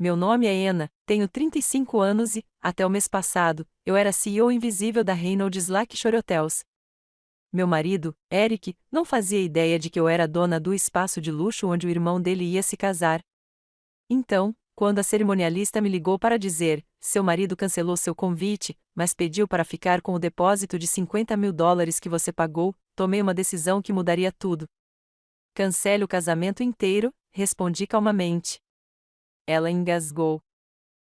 Meu nome é Anna, tenho 35 anos e, até o mês passado, eu era CEO invisível da Reynolds Luxury Hotels. Meu marido, Eric, não fazia ideia de que eu era dona do espaço de luxo onde o irmão dele ia se casar. Então, quando a cerimonialista me ligou para dizer, seu marido cancelou seu convite, mas pediu para ficar com o depósito de $50.000 que você pagou, tomei uma decisão que mudaria tudo. Cancele o casamento inteiro, respondi calmamente. Ela engasgou.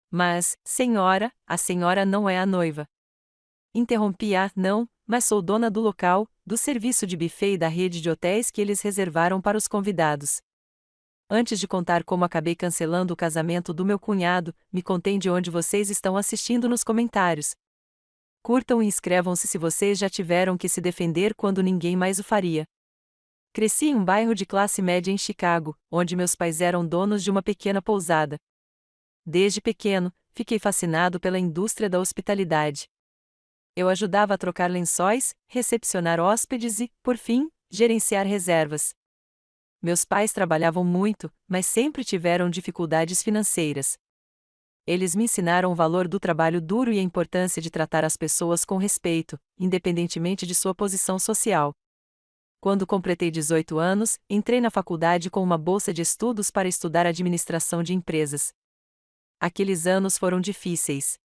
Mas, senhora, a senhora não é a noiva. Interrompi-a, não, mas sou dona do local, do serviço de buffet e da rede de hotéis que eles reservaram para os convidados. Antes de contar como acabei cancelando o casamento do meu cunhado, me contem de onde vocês estão assistindo nos comentários. Curtam e inscrevam-se se vocês já tiveram que se defender quando ninguém mais o faria. Cresci em um bairro de classe média em Chicago, onde meus pais eram donos de uma pequena pousada. Desde pequeno, fiquei fascinado pela indústria da hospitalidade. Eu ajudava a trocar lençóis, recepcionar hóspedes e, por fim, gerenciar reservas. Meus pais trabalhavam muito, mas sempre tiveram dificuldades financeiras. Eles me ensinaram o valor do trabalho duro e a importância de tratar as pessoas com respeito, independentemente de sua posição social. Quando completei 18 anos, entrei na faculdade com uma bolsa de estudos para estudar administração de empresas. Aqueles anos foram difíceis.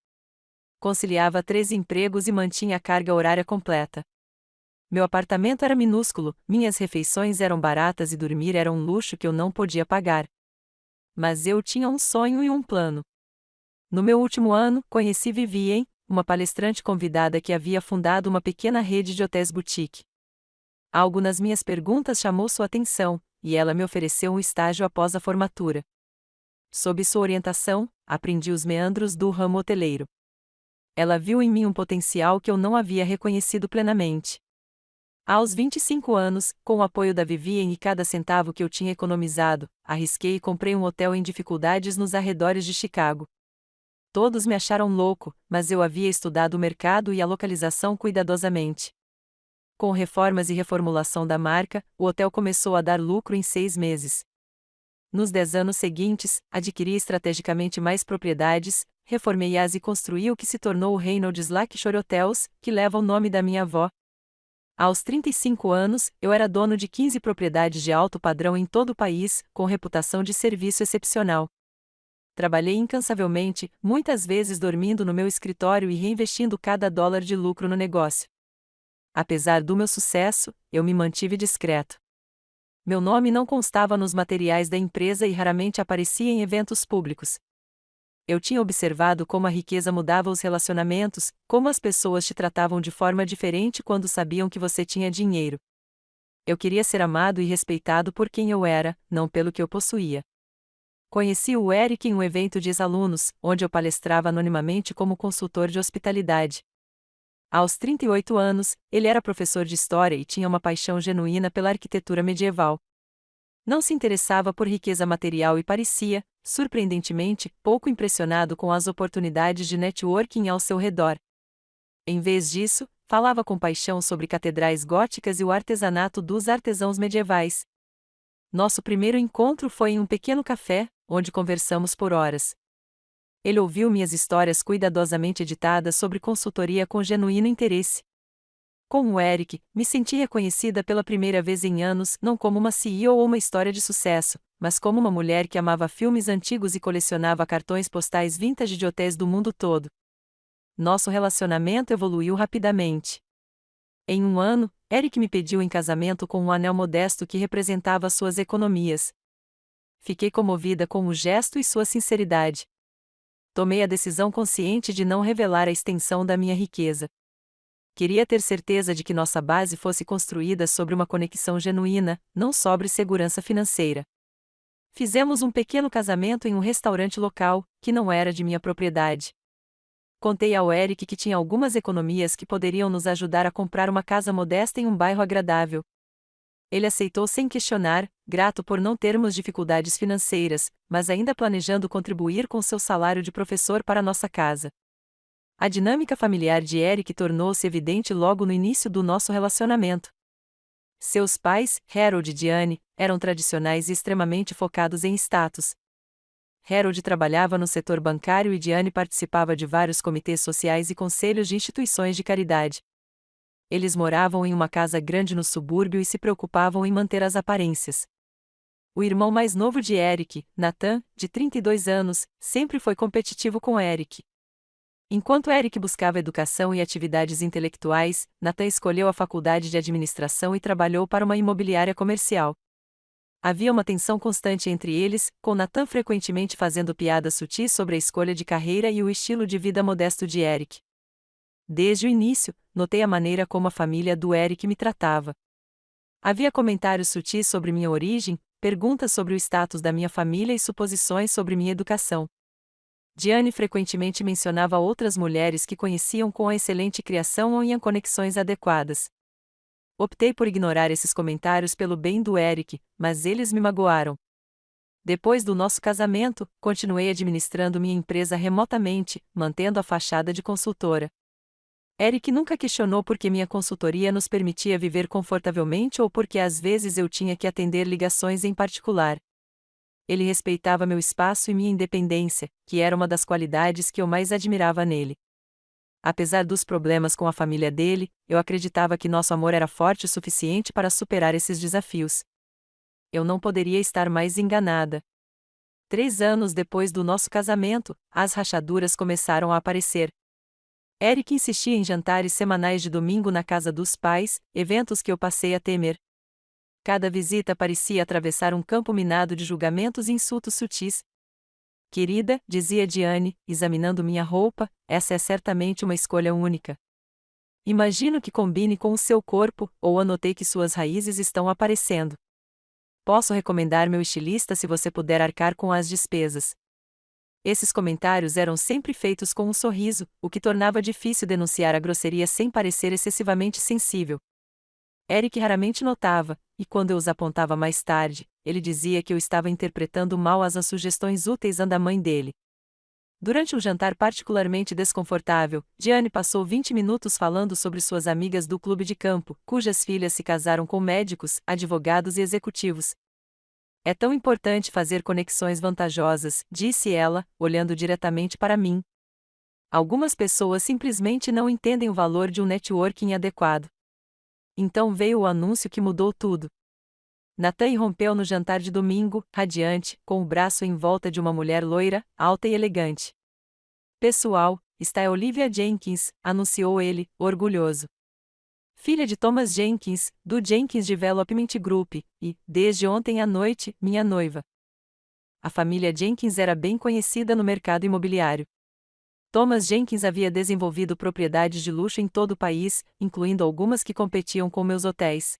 Conciliava 3 empregos e mantinha a carga horária completa. Meu apartamento era minúsculo, minhas refeições eram baratas e dormir era um luxo que eu não podia pagar. Mas eu tinha um sonho e um plano. No meu último ano, conheci Vivien, uma palestrante convidada que havia fundado uma pequena rede de hotéis boutique. Algo nas minhas perguntas chamou sua atenção, e ela me ofereceu um estágio após a formatura. Sob sua orientação, aprendi os meandros do ramo hoteleiro. Ela viu em mim um potencial que eu não havia reconhecido plenamente. Aos 25 anos, com o apoio da Vivien e cada centavo que eu tinha economizado, arrisquei e comprei um hotel em dificuldades nos arredores de Chicago. Todos me acharam louco, mas eu havia estudado o mercado e a localização cuidadosamente. Com reformas e reformulação da marca, o hotel começou a dar lucro em 6 meses. Nos 10 anos seguintes, adquiri estrategicamente mais propriedades, reformei-as e construí o que se tornou o Reynolds Luxury Hotels, que leva o nome da minha avó. Aos 35 anos, eu era dono de 15 propriedades de alto padrão em todo o país, com reputação de serviço excepcional. Trabalhei incansavelmente, muitas vezes dormindo no meu escritório e reinvestindo cada dólar de lucro no negócio. Apesar do meu sucesso, eu me mantive discreto. Meu nome não constava nos materiais da empresa e raramente aparecia em eventos públicos. Eu tinha observado como a riqueza mudava os relacionamentos, como as pessoas te tratavam de forma diferente quando sabiam que você tinha dinheiro. Eu queria ser amado e respeitado por quem eu era, não pelo que eu possuía. Conheci o Eric em um evento de ex-alunos, onde eu palestrava anonimamente como consultor de hospitalidade. Aos 38 anos, ele era professor de história e tinha uma paixão genuína pela arquitetura medieval. Não se interessava por riqueza material e parecia, surpreendentemente, pouco impressionado com as oportunidades de networking ao seu redor. Em vez disso, falava com paixão sobre catedrais góticas e o artesanato dos artesãos medievais. Nosso primeiro encontro foi em um pequeno café, onde conversamos por horas. Ele ouviu minhas histórias cuidadosamente editadas sobre consultoria com genuíno interesse. Com o Eric, me senti reconhecida pela primeira vez em anos, não como uma CEO ou uma história de sucesso, mas como uma mulher que amava filmes antigos e colecionava cartões postais vintage de hotéis do mundo todo. Nosso relacionamento evoluiu rapidamente. Em um ano, Eric me pediu em casamento com um anel modesto que representava suas economias. Fiquei comovida com o gesto e sua sinceridade. Tomei a decisão consciente de não revelar a extensão da minha riqueza. Queria ter certeza de que nossa base fosse construída sobre uma conexão genuína, não sobre segurança financeira. Fizemos um pequeno casamento em um restaurante local, que não era de minha propriedade. Contei ao Eric que tinha algumas economias que poderiam nos ajudar a comprar uma casa modesta em um bairro agradável. Ele aceitou sem questionar, grato por não termos dificuldades financeiras, mas ainda planejando contribuir com seu salário de professor para nossa casa. A dinâmica familiar de Eric tornou-se evidente logo no início do nosso relacionamento. Seus pais, Harold e Diane, eram tradicionais e extremamente focados em status. Harold trabalhava no setor bancário e Diane participava de vários comitês sociais e conselhos de instituições de caridade. Eles moravam em uma casa grande no subúrbio e se preocupavam em manter as aparências. O irmão mais novo de Eric, Nathan, de 32 anos, sempre foi competitivo com Eric. Enquanto Eric buscava educação e atividades intelectuais, Nathan escolheu a faculdade de administração e trabalhou para uma imobiliária comercial. Havia uma tensão constante entre eles, com Nathan frequentemente fazendo piadas sutis sobre a escolha de carreira e o estilo de vida modesto de Eric. Desde o início, notei a maneira como a família do Eric me tratava. Havia comentários sutis sobre minha origem, perguntas sobre o status da minha família e suposições sobre minha educação. Diane frequentemente mencionava outras mulheres que conheciam com a excelente criação ou em conexões adequadas. Optei por ignorar esses comentários pelo bem do Eric, mas eles me magoaram. Depois do nosso casamento, continuei administrando minha empresa remotamente, mantendo a fachada de consultora. Eric nunca questionou por que minha consultoria nos permitia viver confortavelmente ou porque às vezes eu tinha que atender ligações em particular. Ele respeitava meu espaço e minha independência, que era uma das qualidades que eu mais admirava nele. Apesar dos problemas com a família dele, eu acreditava que nosso amor era forte o suficiente para superar esses desafios. Eu não poderia estar mais enganada. 3 anos depois do nosso casamento, as rachaduras começaram a aparecer. Eric insistia em jantares semanais de domingo na casa dos pais, eventos que eu passei a temer. Cada visita parecia atravessar um campo minado de julgamentos e insultos sutis. Querida, dizia Diane, examinando minha roupa, essa é certamente uma escolha única. Imagino que combine com o seu corpo, ou anotei que suas raízes estão aparecendo. Posso recomendar meu estilista se você puder arcar com as despesas. Esses comentários eram sempre feitos com um sorriso, o que tornava difícil denunciar a grosseria sem parecer excessivamente sensível. Eric raramente notava, e quando eu os apontava mais tarde, ele dizia que eu estava interpretando mal as sugestões úteis da mãe dele. Durante um jantar particularmente desconfortável, Diane passou 20 minutos falando sobre suas amigas do clube de campo, cujas filhas se casaram com médicos, advogados e executivos. É tão importante fazer conexões vantajosas, disse ela, olhando diretamente para mim. Algumas pessoas simplesmente não entendem o valor de um networking adequado. Então veio o anúncio que mudou tudo. Nathan irrompeu no jantar de domingo, radiante, com o braço em volta de uma mulher loira, alta e elegante. Pessoal, está a Olivia Jenkins, anunciou ele, orgulhoso. Filha de Thomas Jenkins, do Jenkins Development Group, e, desde ontem à noite, minha noiva. A família Jenkins era bem conhecida no mercado imobiliário. Thomas Jenkins havia desenvolvido propriedades de luxo em todo o país, incluindo algumas que competiam com meus hotéis.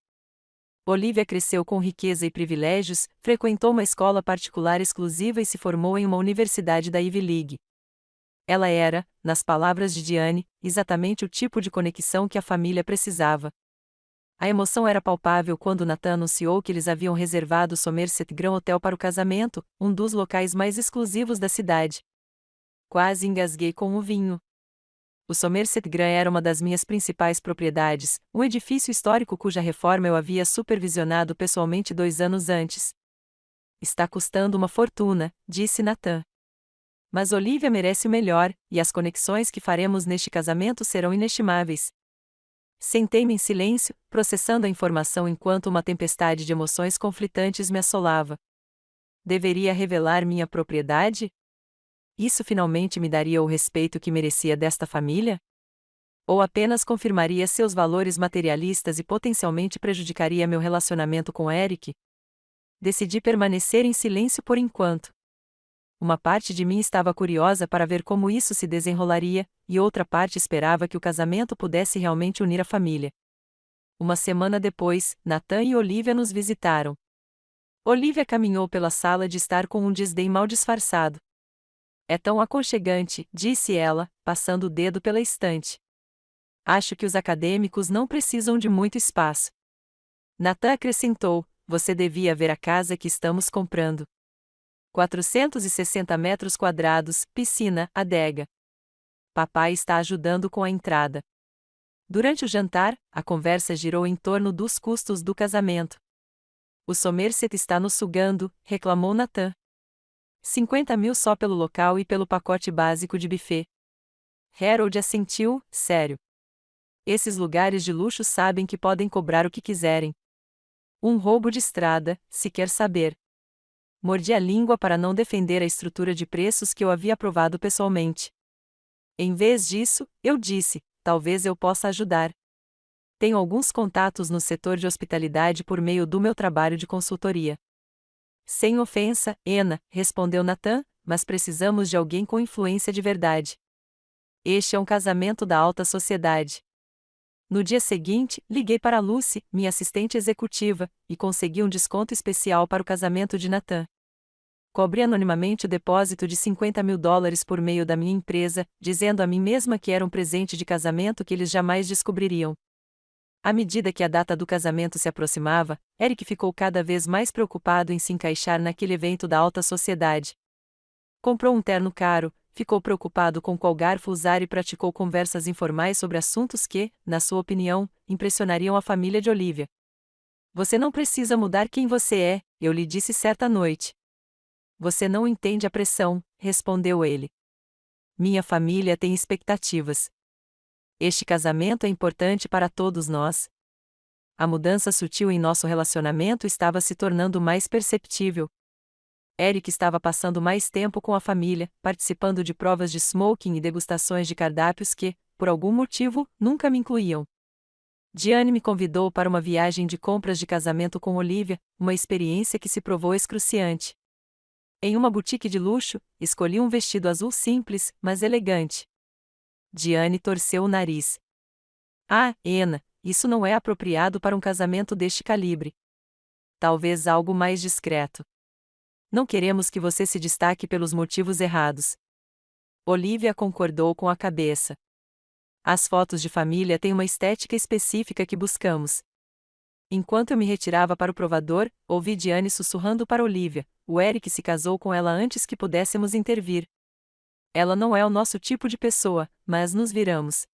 Olivia cresceu com riqueza e privilégios, frequentou uma escola particular exclusiva e se formou em uma universidade da Ivy League. Ela era, nas palavras de Diane, exatamente o tipo de conexão que a família precisava. A emoção era palpável quando Nathan anunciou que eles haviam reservado o Somerset Grand Hotel para o casamento, um dos locais mais exclusivos da cidade. Quase engasguei com o vinho. O Somerset Grand era uma das minhas principais propriedades, um edifício histórico cuja reforma eu havia supervisionado pessoalmente 2 anos antes. Está custando uma fortuna, disse Nathan. Mas Olivia merece o melhor, e as conexões que faremos neste casamento serão inestimáveis. Sentei-me em silêncio, processando a informação enquanto uma tempestade de emoções conflitantes me assolava. Deveria revelar minha propriedade? Isso finalmente me daria o respeito que merecia desta família? Ou apenas confirmaria seus valores materialistas e potencialmente prejudicaria meu relacionamento com Eric? Decidi permanecer em silêncio por enquanto. Uma parte de mim estava curiosa para ver como isso se desenrolaria, e outra parte esperava que o casamento pudesse realmente unir a família. Uma semana depois, Nathan e Olivia nos visitaram. Olivia caminhou pela sala de estar com um desdém mal disfarçado. É tão aconchegante, disse ela, passando o dedo pela estante. Acho que os acadêmicos não precisam de muito espaço. Nathan acrescentou, você devia ver a casa que estamos comprando. 460 metros quadrados, piscina, adega. Papai está ajudando com a entrada. Durante o jantar, a conversa girou em torno dos custos do casamento. O Somerset está nos sugando, reclamou Nathan. 50 mil só pelo local e pelo pacote básico de buffet. Harold assentiu, sério. Esses lugares de luxo sabem que podem cobrar o que quiserem. Um roubo de estrada, se quer saber. Mordi a língua para não defender a estrutura de preços que eu havia aprovado pessoalmente. Em vez disso, eu disse: talvez eu possa ajudar. Tenho alguns contatos no setor de hospitalidade por meio do meu trabalho de consultoria. Sem ofensa, Ena, respondeu Nathan, mas precisamos de alguém com influência de verdade. Este é um casamento da alta sociedade. No dia seguinte, liguei para Lucy, minha assistente executiva, e consegui um desconto especial para o casamento de Nathan. Cobri anonimamente o depósito de 50 mil dólares por meio da minha empresa, dizendo a mim mesma que era um presente de casamento que eles jamais descobririam. À medida que a data do casamento se aproximava, Eric ficou cada vez mais preocupado em se encaixar naquele evento da alta sociedade. Comprou um terno caro, ficou preocupado com qual garfo usar e praticou conversas informais sobre assuntos que, na sua opinião, impressionariam a família de Olivia. Você não precisa mudar quem você é, eu lhe disse certa noite. Você não entende a pressão, respondeu ele. Minha família tem expectativas. Este casamento é importante para todos nós. A mudança sutil em nosso relacionamento estava se tornando mais perceptível. Eric estava passando mais tempo com a família, participando de provas de smoking e degustações de cardápios que, por algum motivo, nunca me incluíam. Diane me convidou para uma viagem de compras de casamento com Olivia, uma experiência que se provou excruciante. Em uma boutique de luxo, escolhi um vestido azul simples, mas elegante. Diane torceu o nariz. Ah, Ena, isso não é apropriado para um casamento deste calibre. Talvez algo mais discreto. Não queremos que você se destaque pelos motivos errados. Olivia concordou com a cabeça. As fotos de família têm uma estética específica que buscamos. Enquanto eu me retirava para o provador, ouvi Diane sussurrando para Olivia: o Eric se casou com ela antes que pudéssemos intervir. Ela não é o nosso tipo de pessoa, mas nos viramos.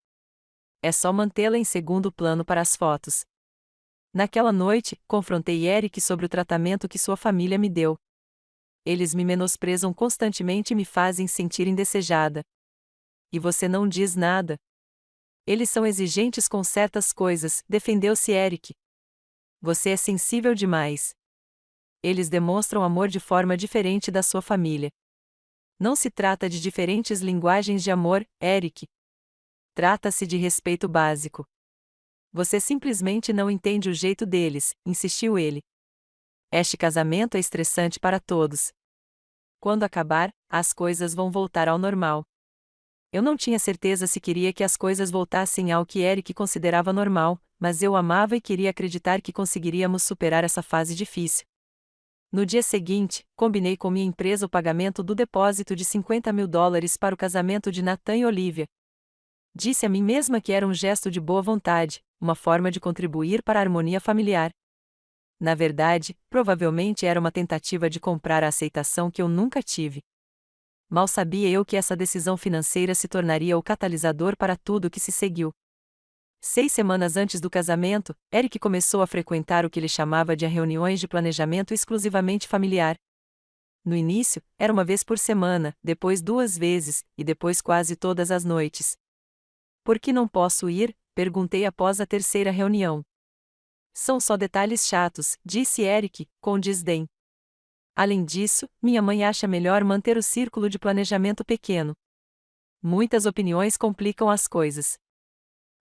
É só mantê-la em segundo plano para as fotos. Naquela noite, confrontei Eric sobre o tratamento que sua família me deu. Eles me menosprezam constantemente e me fazem sentir indesejada. E você não diz nada. Eles são exigentes com certas coisas, defendeu-se Eric. Você é sensível demais. Eles demonstram amor de forma diferente da sua família. Não se trata de diferentes linguagens de amor, Eric. Trata-se de respeito básico. Você simplesmente não entende o jeito deles, insistiu ele. Este casamento é estressante para todos. Quando acabar, as coisas vão voltar ao normal. Eu não tinha certeza se queria que as coisas voltassem ao que Eric considerava normal, mas eu amava e queria acreditar que conseguiríamos superar essa fase difícil. No dia seguinte, combinei com minha empresa o pagamento do depósito de 50 mil dólares para o casamento de Nathan e Olivia. Disse a mim mesma que era um gesto de boa vontade, uma forma de contribuir para a harmonia familiar. Na verdade, provavelmente era uma tentativa de comprar a aceitação que eu nunca tive. Mal sabia eu que essa decisão financeira se tornaria o catalisador para tudo o que se seguiu. 6 semanas antes do casamento, Eric começou a frequentar o que ele chamava de reuniões de planejamento exclusivamente familiar. No início, era uma vez por semana, depois 2 vezes, e depois quase todas as noites. Por que não posso ir? Perguntei após a terceira reunião. São só detalhes chatos, disse Eric, com desdém. Além disso, minha mãe acha melhor manter o círculo de planejamento pequeno. Muitas opiniões complicam as coisas.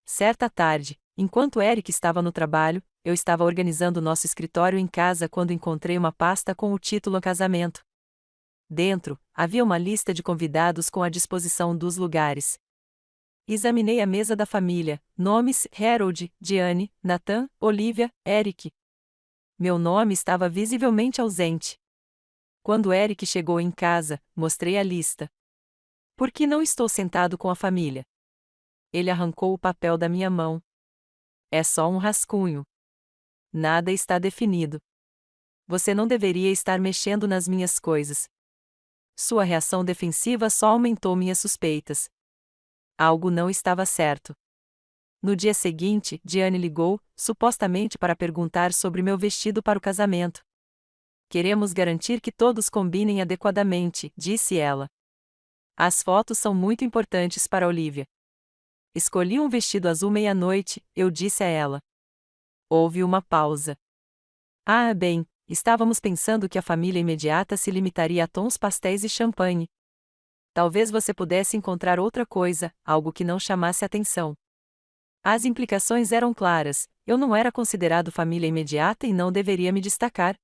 Certa tarde, enquanto Eric estava no trabalho, eu estava organizando nosso escritório em casa quando encontrei uma pasta com o título Casamento. Dentro, havia uma lista de convidados com a disposição dos lugares. Examinei a mesa da família: nomes, Harold, Diane, Nathan, Olivia, Eric. Meu nome estava visivelmente ausente. Quando Eric chegou em casa, mostrei a lista. Por que não estou sentado com a família? Ele arrancou o papel da minha mão. É só um rascunho. Nada está definido. Você não deveria estar mexendo nas minhas coisas. Sua reação defensiva só aumentou minhas suspeitas. Algo não estava certo. No dia seguinte, Diane ligou, supostamente para perguntar sobre meu vestido para o casamento. Queremos garantir que todos combinem adequadamente, disse ela. As fotos são muito importantes para Olivia. Escolhi um vestido azul meia-noite, eu disse a ela. Houve uma pausa. Ah, bem, estávamos pensando que a família imediata se limitaria a tons pastéis e champanhe. Talvez você pudesse encontrar outra coisa, algo que não chamasse atenção. As implicações eram claras, eu não era considerado família imediata e não deveria me destacar.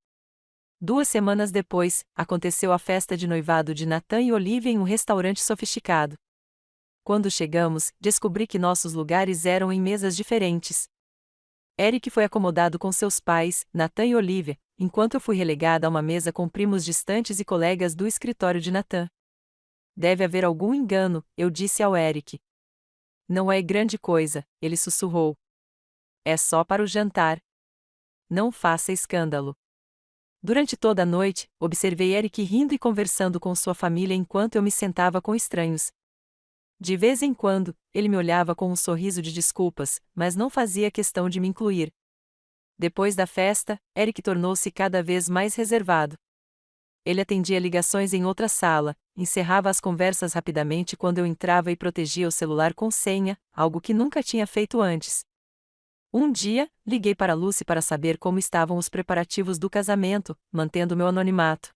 2 semanas depois, aconteceu a festa de noivado de Nathan e Olivia em um restaurante sofisticado. Quando chegamos, descobri que nossos lugares eram em mesas diferentes. Eric foi acomodado com seus pais, Nathan e Olivia, enquanto eu fui relegada a uma mesa com primos distantes e colegas do escritório de Nathan. Deve haver algum engano, eu disse ao Eric. Não é grande coisa, ele sussurrou. É só para o jantar. Não faça escândalo. Durante toda a noite, observei Eric rindo e conversando com sua família enquanto eu me sentava com estranhos. De vez em quando, ele me olhava com um sorriso de desculpas, mas não fazia questão de me incluir. Depois da festa, Eric tornou-se cada vez mais reservado. Ele atendia ligações em outra sala, encerrava as conversas rapidamente quando eu entrava e protegia o celular com senha, algo que nunca tinha feito antes. Um dia, liguei para Lucy para saber como estavam os preparativos do casamento, mantendo meu anonimato.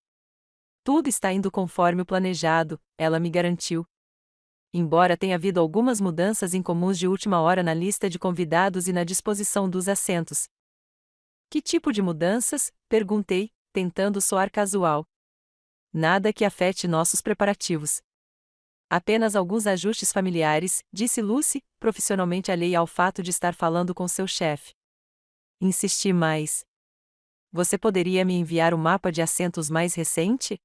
Tudo está indo conforme o planejado, ela me garantiu. Embora tenha havido algumas mudanças incomuns de última hora na lista de convidados e na disposição dos assentos. Que tipo de mudanças? Perguntei, tentando soar casual. Nada que afete nossos preparativos. Apenas alguns ajustes familiares, disse Lucy, profissionalmente alheia ao fato de estar falando com seu chefe. Insisti mais. Você poderia me enviar o mapa de assentos mais recente?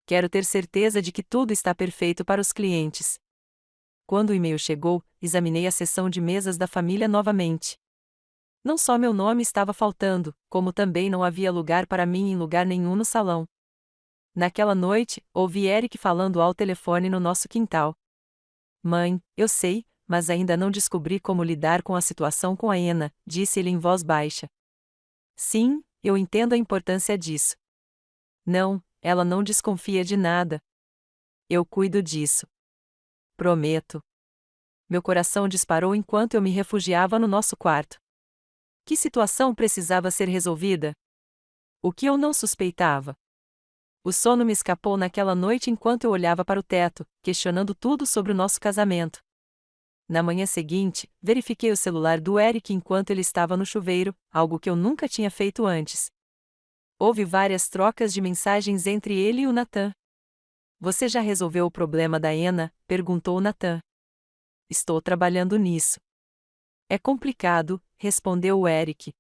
Quero ter certeza de que tudo está perfeito para os clientes. Quando o e-mail chegou, examinei a seção de mesas da família novamente. Não só meu nome estava faltando, como também não havia lugar para mim em lugar nenhum no salão. Naquela noite, ouvi Eric falando ao telefone no nosso quintal. Mãe, eu sei, mas ainda não descobri como lidar com a situação com a Anna, disse ele em voz baixa. Sim, eu entendo a importância disso. Não, ela não desconfia de nada. Eu cuido disso. Prometo. Meu coração disparou enquanto eu me refugiava no nosso quarto. Que situação precisava ser resolvida? O que eu não suspeitava? O sono me escapou naquela noite enquanto eu olhava para o teto, questionando tudo sobre o nosso casamento. Na manhã seguinte, verifiquei o celular do Eric enquanto ele estava no chuveiro, algo que eu nunca tinha feito antes. Houve várias trocas de mensagens entre ele e o Nathan. Você já resolveu o problema da Anna? Perguntou o Nathan. Estou trabalhando nisso. É complicado, respondeu o Eric.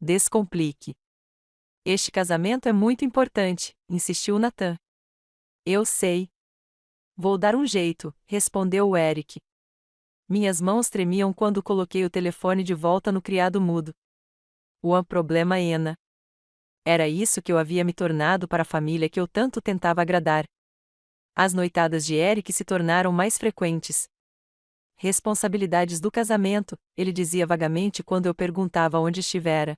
Descomplique. Este casamento é muito importante, insistiu Nathan. Eu sei. Vou dar um jeito, respondeu o Eric. Minhas mãos tremiam quando coloquei o telefone de volta no criado mudo. O problema Anna. Era isso que eu havia me tornado para a família que eu tanto tentava agradar. As noitadas de Eric se tornaram mais frequentes. Responsabilidades do casamento, ele dizia vagamente quando eu perguntava onde estivera.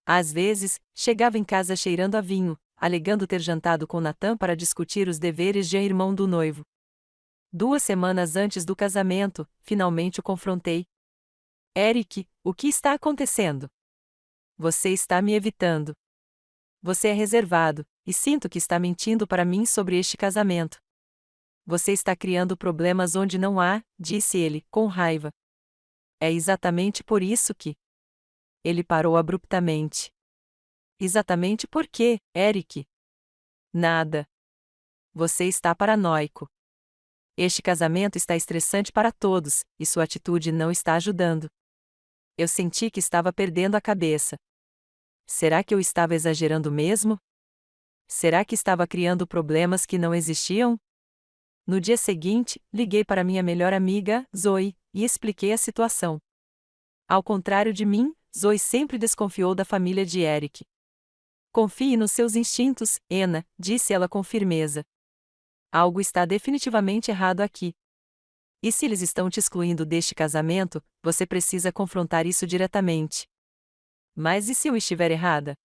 Às vezes, chegava em casa cheirando a vinho, alegando ter jantado com Nathan para discutir os deveres de irmão do noivo. 2 semanas antes do casamento, finalmente o confrontei. Eric, o que está acontecendo? Você está me evitando. Você é reservado, e sinto que está mentindo para mim sobre este casamento. Você está criando problemas onde não há, disse ele, com raiva. É exatamente por isso que... Ele parou abruptamente. Exatamente por quê, Eric? Nada. Você está paranoico. Este casamento está estressante para todos, e sua atitude não está ajudando. Eu senti que estava perdendo a cabeça. Será que eu estava exagerando mesmo? Será que estava criando problemas que não existiam? No dia seguinte, liguei para minha melhor amiga, Zoe, e expliquei a situação. Ao contrário de mim, Zoe sempre desconfiou da família de Eric. Confie nos seus instintos, Anna, disse ela com firmeza. Algo está definitivamente errado aqui. E se eles estão te excluindo deste casamento, você precisa confrontar isso diretamente. Mas e se eu estiver errada?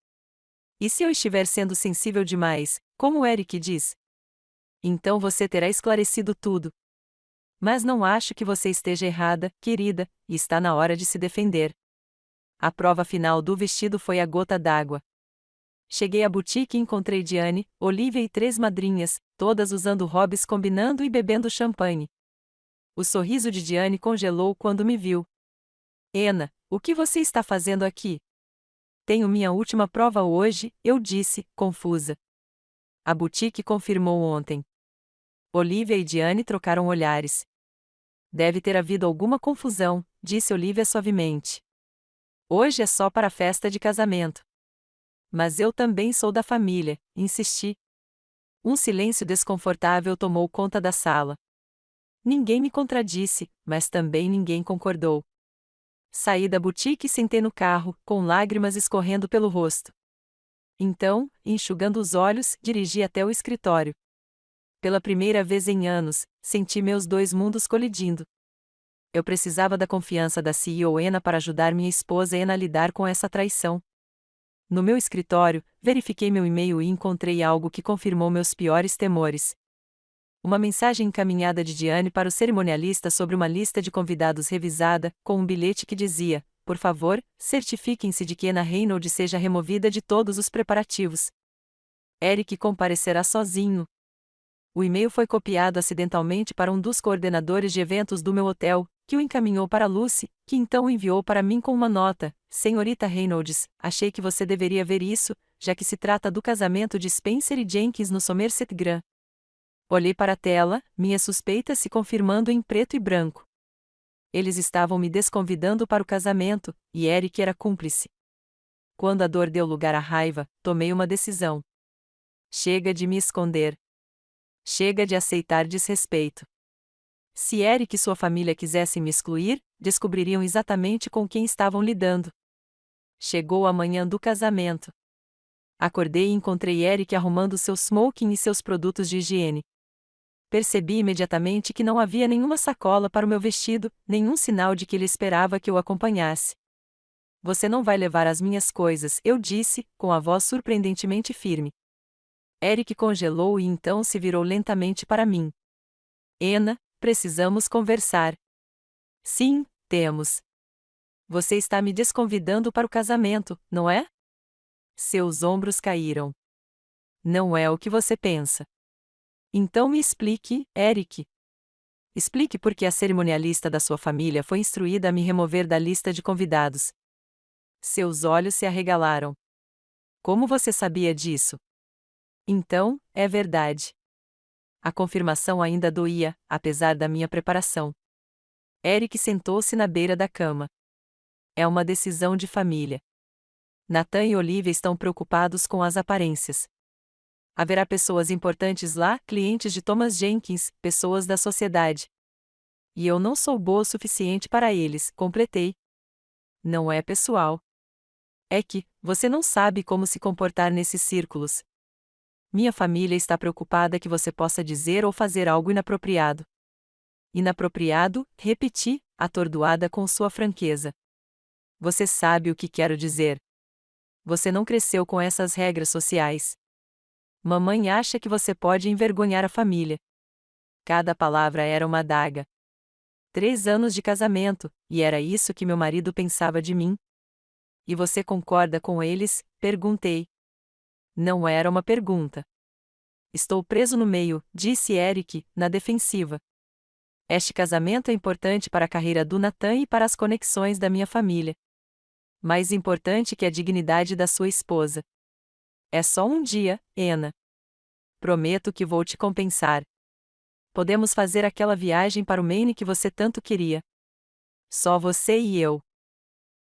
E se eu estiver sendo sensível demais, como Eric diz? Então você terá esclarecido tudo. Mas não acho que você esteja errada, querida, e está na hora de se defender. A prova final do vestido foi a gota d'água. Cheguei à boutique e encontrei Diane, Olivia e 3 madrinhas, todas usando hobbies combinando e bebendo champanhe. O sorriso de Diane congelou quando me viu. Ena, o que você está fazendo aqui? Tenho minha última prova hoje, eu disse, confusa. A boutique confirmou ontem. Olivia e Diane trocaram olhares. Deve ter havido alguma confusão, disse Olivia suavemente. Hoje é só para a festa de casamento. Mas eu também sou da família, insisti. Um silêncio desconfortável tomou conta da sala. Ninguém me contradisse, mas também ninguém concordou. Saí da boutique e sentei no carro, com lágrimas escorrendo pelo rosto. Então, enxugando os olhos, dirigi até o escritório. Pela primeira vez em anos, senti meus 2 mundos colidindo. Eu precisava da confiança da CEO Ena para ajudar minha esposa Ena a lidar com essa traição. No meu escritório, verifiquei meu e-mail e encontrei algo que confirmou meus piores temores. Uma mensagem encaminhada de Diane para o cerimonialista sobre uma lista de convidados revisada, com um bilhete que dizia: por favor, certifiquem-se de que Ena Reynolds seja removida de todos os preparativos. Eric comparecerá sozinho. O e-mail foi copiado acidentalmente para um dos coordenadores de eventos do meu hotel, que o encaminhou para Lucy, que então o enviou para mim com uma nota: Senhorita Reynolds, achei que você deveria ver isso, já que se trata do casamento de Spencer e Jenkins no Somerset Grand. Olhei para a tela, minhas suspeitas se confirmando em preto e branco. Eles estavam me desconvidando para o casamento, e Eric era cúmplice. Quando a dor deu lugar à raiva, tomei uma decisão. Chega de me esconder. Chega de aceitar desrespeito. Se Eric e sua família quisessem me excluir, descobririam exatamente com quem estavam lidando. Chegou a manhã do casamento. Acordei e encontrei Eric arrumando seu smoking e seus produtos de higiene. Percebi imediatamente que não havia nenhuma sacola para o meu vestido, nenhum sinal de que ele esperava que eu acompanhasse. Você não vai levar as minhas coisas, eu disse, com a voz surpreendentemente firme. Eric congelou e então se virou lentamente para mim. Ena, precisamos conversar. Sim, temos. Você está me desconvidando para o casamento, não é? Seus ombros caíram. Não é o que você pensa. Então me explique, Eric. Explique por que a cerimonialista da sua família foi instruída a me remover da lista de convidados. Seus olhos se arregalaram. Como você sabia disso? Então, é verdade. A confirmação ainda doía, apesar da minha preparação. Eric sentou-se na beira da cama. É uma decisão de família. Nathan e Olivia estão preocupados com as aparências. Haverá pessoas importantes lá, clientes de Thomas Jenkins, pessoas da sociedade. E eu não sou boa o suficiente para eles, completei. Não é pessoal. É que, você não sabe como se comportar nesses círculos. Minha família está preocupada que você possa dizer ou fazer algo inapropriado. Inapropriado, repeti, atordoada com sua franqueza. Você sabe o que quero dizer. Você não cresceu com essas regras sociais. Mamãe acha que você pode envergonhar a família. Cada palavra era uma adaga. 3 anos de casamento, e era isso que meu marido pensava de mim? E você concorda com eles? Perguntei. Não era uma pergunta. Estou preso no meio, disse Eric, na defensiva. Este casamento é importante para a carreira do Nathan e para as conexões da minha família. Mais importante que a dignidade da sua esposa. É só um dia, Ena. Prometo que vou te compensar. Podemos fazer aquela viagem para o Maine que você tanto queria. Só você e eu.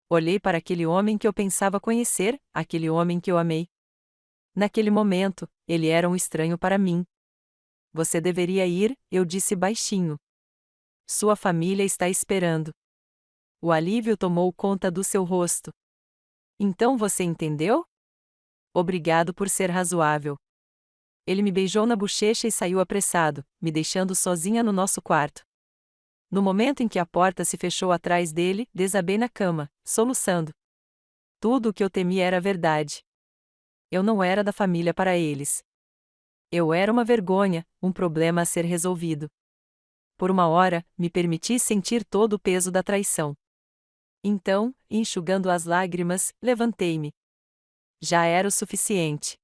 Olhei para aquele homem que eu pensava conhecer, aquele homem que eu amei. Naquele momento, ele era um estranho para mim. Você deveria ir, eu disse baixinho. Sua família está esperando. O alívio tomou conta do seu rosto. Então você entendeu? Obrigado por ser razoável. Ele me beijou na bochecha e saiu apressado, me deixando sozinha no nosso quarto. No momento em que a porta se fechou atrás dele, desabei na cama, soluçando. Tudo o que eu temia era verdade. Eu não era da família para eles. Eu era uma vergonha, um problema a ser resolvido. Por uma hora, me permiti sentir todo o peso da traição. Então, enxugando as lágrimas, levantei-me. Já era o suficiente.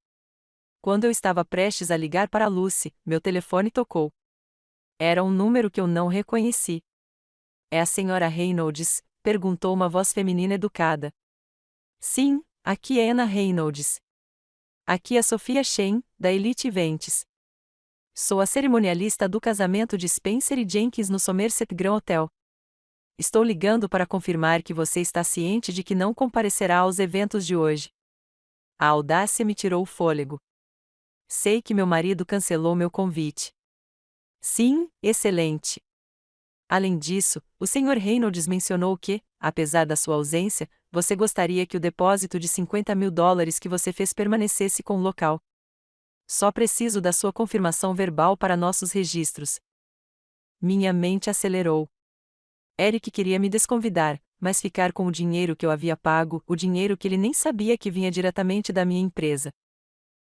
Quando eu estava prestes a ligar para Lucy, meu telefone tocou. Era um número que eu não reconheci. É a senhora Reynolds? Perguntou uma voz feminina educada. Sim, aqui é Anna Reynolds. Aqui é Sofia Shen, da Elite Events. Sou a cerimonialista do casamento de Spencer e Jenkins no Somerset Grand Hotel. Estou ligando para confirmar que você está ciente de que não comparecerá aos eventos de hoje. A audácia me tirou o fôlego. Sei que meu marido cancelou meu convite. Sim, excelente. Além disso, o Sr. Reynolds mencionou que, apesar da sua ausência, você gostaria que o depósito de $50.000 que você fez permanecesse com o local. Só preciso da sua confirmação verbal para nossos registros. Minha mente acelerou. Eric queria me desconvidar, mas ficar com o dinheiro que eu havia pago, o dinheiro que ele nem sabia que vinha diretamente da minha empresa.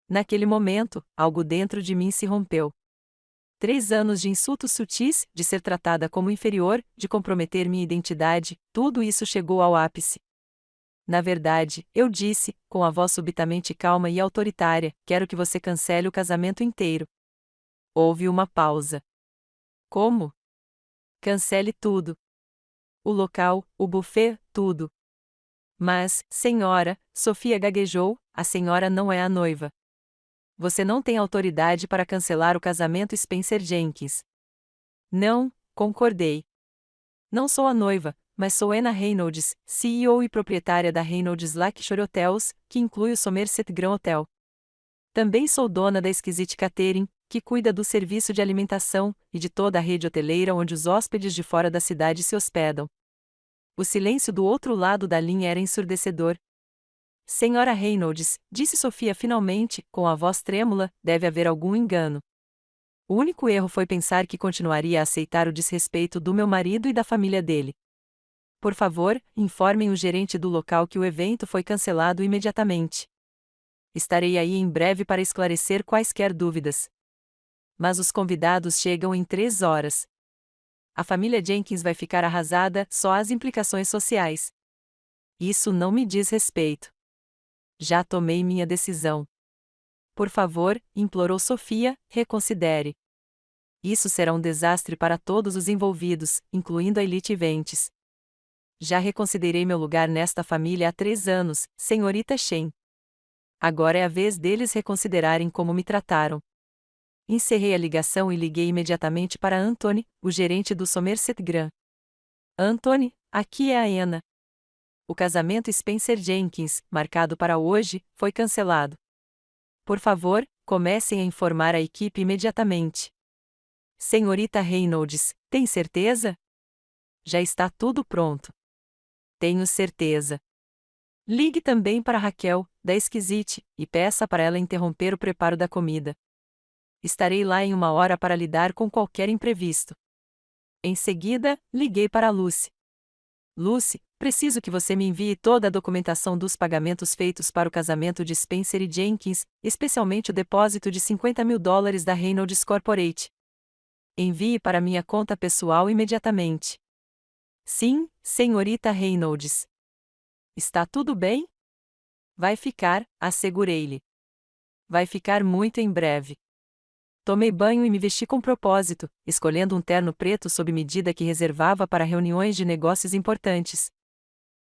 Naquele momento, algo dentro de mim se rompeu. 3 anos de insultos sutis, de ser tratada como inferior, de comprometer minha identidade, tudo isso chegou ao ápice. Na verdade, eu disse, com a voz subitamente calma e autoritária, quero que você cancele o casamento inteiro. Houve uma pausa. Como? Cancele tudo. O local, o buffet, tudo. Mas, senhora, Sofia gaguejou, a senhora não é a noiva. Você não tem autoridade para cancelar o casamento Spencer Jenkins. Não, concordei. Não sou a noiva, mas sou Anna Reynolds, CEO e proprietária da Reynolds Lakeshore Hotels, que inclui o Somerset Grand Hotel. Também sou dona da Exquisite Catering, que cuida do serviço de alimentação, e de toda a rede hoteleira onde os hóspedes de fora da cidade se hospedam. O silêncio do outro lado da linha era ensurdecedor. Senhora Reynolds, disse Sofia finalmente, com a voz trêmula, deve haver algum engano. O único erro foi pensar que continuaria a aceitar o desrespeito do meu marido e da família dele. Por favor, informem o gerente do local que o evento foi cancelado imediatamente. Estarei aí em breve para esclarecer quaisquer dúvidas. Mas os convidados chegam em 3 horas. A família Jenkins vai ficar arrasada, só as implicações sociais. Isso não me diz respeito. Já tomei minha decisão. Por favor, implorou Sofia, reconsidere. Isso será um desastre para todos os envolvidos, incluindo a Elite Events. Já reconsiderei meu lugar nesta família há 3 anos, senhorita Shen. Agora é a vez deles reconsiderarem como me trataram. Encerrei a ligação e liguei imediatamente para Anthony, o gerente do Somerset Grand. Anthony, aqui é a Anna. O casamento Spencer Jenkins, marcado para hoje, foi cancelado. Por favor, comecem a informar a equipe imediatamente. Senhorita Reynolds, tem certeza? Já está tudo pronto. Tenho certeza. Ligue também para Raquel, da Exquisite, e peça para ela interromper o preparo da comida. Estarei lá em 1 hora para lidar com qualquer imprevisto. Em seguida, liguei para Lucy. Lucy, preciso que você me envie toda a documentação dos pagamentos feitos para o casamento de Spencer e Jenkins, especialmente o depósito de $50.000 da Reynolds Corporate. Envie para minha conta pessoal imediatamente. Sim, senhorita Reynolds. Está tudo bem? Vai ficar, assegurei-lhe. Vai ficar muito em breve. Tomei banho e me vesti com propósito, escolhendo um terno preto sob medida que reservava para reuniões de negócios importantes.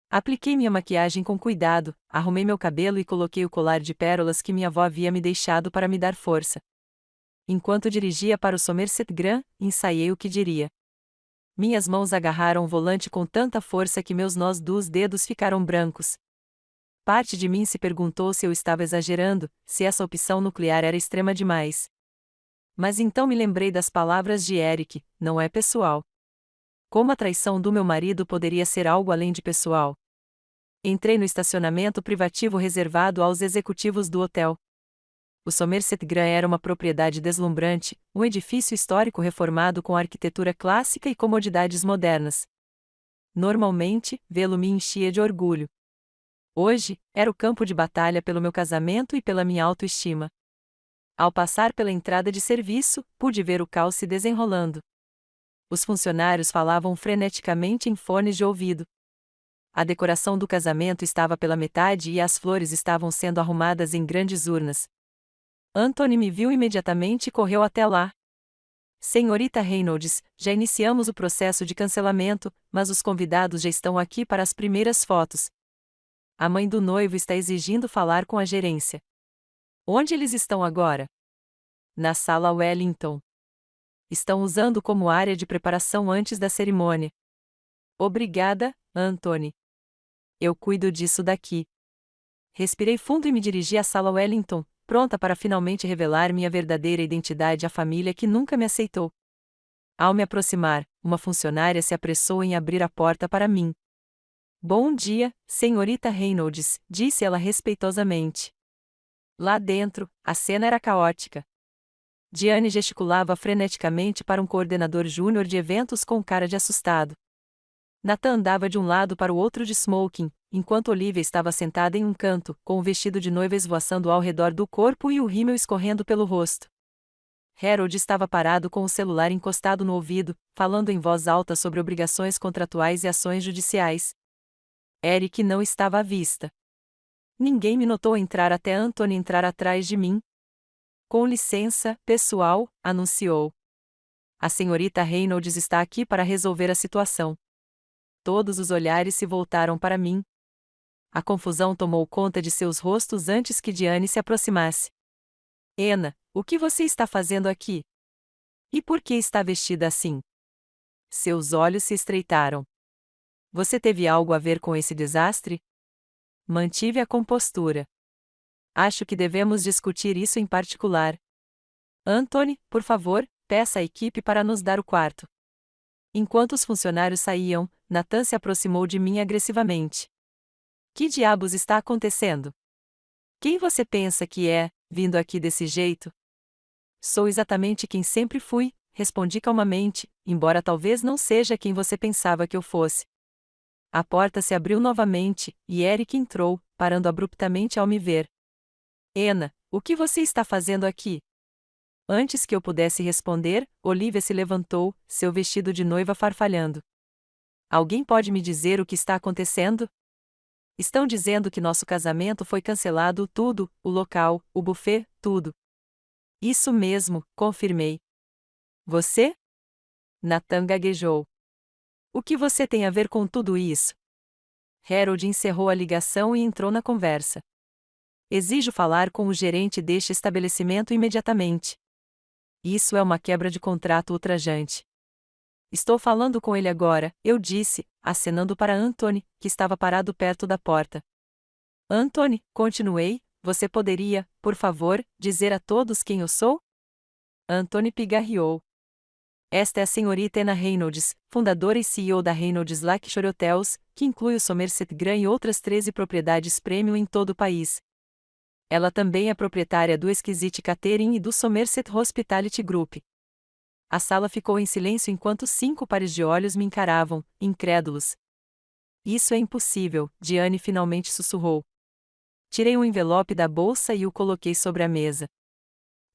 Apliquei minha maquiagem com cuidado, arrumei meu cabelo e coloquei o colar de pérolas que minha avó havia me deixado para me dar força. Enquanto dirigia para o Somerset Grand, ensaiei o que diria. Minhas mãos agarraram o volante com tanta força que meus nós dos dedos ficaram brancos. Parte de mim se perguntou se eu estava exagerando, se essa opção nuclear era extrema demais. Mas então me lembrei das palavras de Eric, não é pessoal. Como a traição do meu marido poderia ser algo além de pessoal? Entrei no estacionamento privativo reservado aos executivos do hotel. O Somerset Grand era uma propriedade deslumbrante, um edifício histórico reformado com arquitetura clássica e comodidades modernas. Normalmente, vê-lo me enchia de orgulho. Hoje, era o campo de batalha pelo meu casamento e pela minha autoestima. Ao passar pela entrada de serviço, pude ver o caos se desenrolando. Os funcionários falavam freneticamente em fones de ouvido. A decoração do casamento estava pela metade e as flores estavam sendo arrumadas em grandes urnas. Anthony me viu imediatamente e correu até lá. Senhorita Reynolds, já iniciamos o processo de cancelamento, mas os convidados já estão aqui para as primeiras fotos. A mãe do noivo está exigindo falar com a gerência. Onde eles estão agora? Na sala Wellington. Estão usando como área de preparação antes da cerimônia. Obrigada, Anthony. Eu cuido disso daqui. Respirei fundo e me dirigi à sala Wellington, pronta para finalmente revelar minha verdadeira identidade à família que nunca me aceitou. Ao me aproximar, uma funcionária se apressou em abrir a porta para mim. Bom dia, senhorita Reynolds, disse ela respeitosamente. Lá dentro, a cena era caótica. Diane gesticulava freneticamente para um coordenador júnior de eventos com cara de assustado. Nathan andava de um lado para o outro de smoking, enquanto Olivia estava sentada em um canto, com o vestido de noiva esvoaçando ao redor do corpo e o rímel escorrendo pelo rosto. Harold estava parado com o celular encostado no ouvido, falando em voz alta sobre obrigações contratuais e ações judiciais. Eric não estava à vista. Ninguém me notou entrar até Anthony entrar atrás de mim. Com licença, pessoal, anunciou. A senhorita Reynolds está aqui para resolver a situação. Todos os olhares se voltaram para mim. A confusão tomou conta de seus rostos antes que Diane se aproximasse. Anna, o que você está fazendo aqui? E por que está vestida assim? Seus olhos se estreitaram. Você teve algo a ver com esse desastre? Mantive a compostura. Acho que devemos discutir isso em particular. Anthony, por favor, peça à equipe para nos dar o quarto. Enquanto os funcionários saíam, Nathan se aproximou de mim agressivamente. Que diabos está acontecendo? Quem você pensa que é, vindo aqui desse jeito? Sou exatamente quem sempre fui, respondi calmamente, embora talvez não seja quem você pensava que eu fosse. A porta se abriu novamente, e Eric entrou, parando abruptamente ao me ver. Anna, o que você está fazendo aqui? Antes que eu pudesse responder, Olivia se levantou, seu vestido de noiva farfalhando. Alguém pode me dizer o que está acontecendo? Estão dizendo que nosso casamento foi cancelado, tudo, o local, o buffet, tudo. Isso mesmo, confirmei. Você? Nathan gaguejou. O que você tem a ver com tudo isso? Harold encerrou a ligação e entrou na conversa. Exijo falar com o gerente deste estabelecimento imediatamente. Isso é uma quebra de contrato ultrajante. Estou falando com ele agora, eu disse, acenando para Anthony, que estava parado perto da porta. Anthony, continuei, você poderia, por favor, dizer a todos quem eu sou? Anthony pigarreou. Esta é a senhorita Anna Reynolds, fundadora e CEO da Reynolds Lakeshore Hotels, que inclui o Somerset Grand e outras 13 propriedades premium em todo o país. Ela também é proprietária do Exquisite Catering e do Somerset Hospitality Group. A sala ficou em silêncio enquanto 5 pares de olhos me encaravam, incrédulos. Isso é impossível, Diane finalmente sussurrou. Tirei um envelope da bolsa e o coloquei sobre a mesa.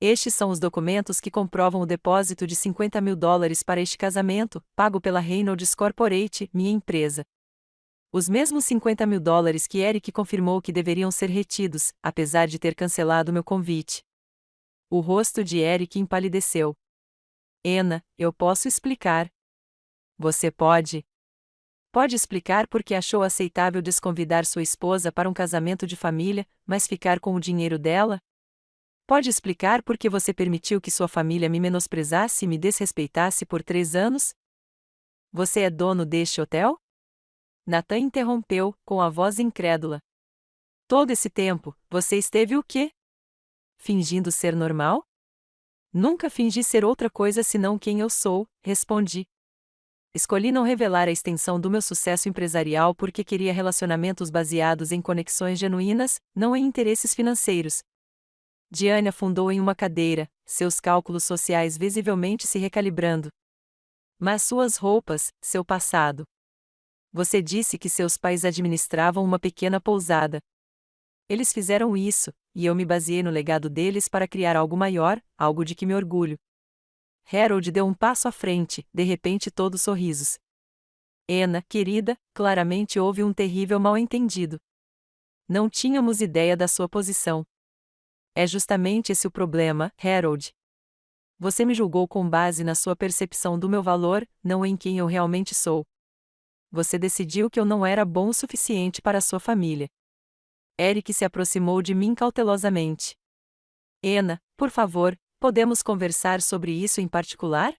Estes são os documentos que comprovam o depósito de $50.000 para este casamento, pago pela Reynolds Corporate, minha empresa. Os mesmos $50.000 que Eric confirmou que deveriam ser retidos, apesar de ter cancelado meu convite. O rosto de Eric empalideceu. Anna, eu posso explicar. Você pode? Pode explicar por que achou aceitável desconvidar sua esposa para um casamento de família, mas ficar com o dinheiro dela? Pode explicar por que você permitiu que sua família me menosprezasse e me desrespeitasse por 3 anos? Você é dono deste hotel? Nathan interrompeu, com a voz incrédula. Todo esse tempo, você esteve o quê? Fingindo ser normal? Nunca fingi ser outra coisa senão quem eu sou, respondi. Escolhi não revelar a extensão do meu sucesso empresarial porque queria relacionamentos baseados em conexões genuínas, não em interesses financeiros. Diane afundou em uma cadeira, seus cálculos sociais visivelmente se recalibrando. Mas suas roupas, seu passado. Você disse que seus pais administravam uma pequena pousada. Eles fizeram isso, e eu me baseei no legado deles para criar algo maior, algo de que me orgulho. Harold deu um passo à frente, de repente todos sorrisos. Anna, querida, claramente houve um terrível mal-entendido. Não tínhamos ideia da sua posição. É justamente esse o problema, Harold. Você me julgou com base na sua percepção do meu valor, não em quem eu realmente sou. Você decidiu que eu não era bom o suficiente para a sua família. Eric se aproximou de mim cautelosamente. Anna, por favor, podemos conversar sobre isso em particular?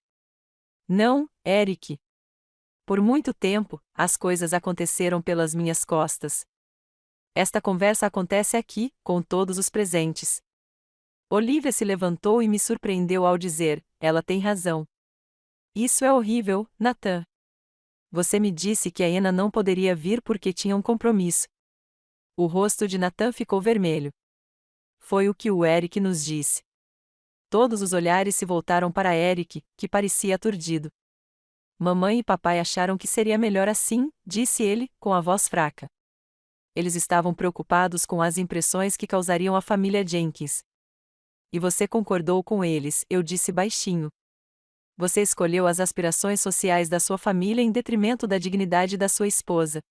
Não, Eric. Por muito tempo, as coisas aconteceram pelas minhas costas. Esta conversa acontece aqui, com todos os presentes. Olivia se levantou e me surpreendeu ao dizer: ela tem razão. Isso é horrível, Nathan. Você me disse que a Anna não poderia vir porque tinha um compromisso. O rosto de Nathan ficou vermelho. Foi o que o Eric nos disse. Todos os olhares se voltaram para Eric, que parecia aturdido. Mamãe e papai acharam que seria melhor assim, disse ele, com a voz fraca. Eles estavam preocupados com as impressões que causariam à família Jenkins. E você concordou com eles, eu disse baixinho. Você escolheu as aspirações sociais da sua família em detrimento da dignidade da sua esposa.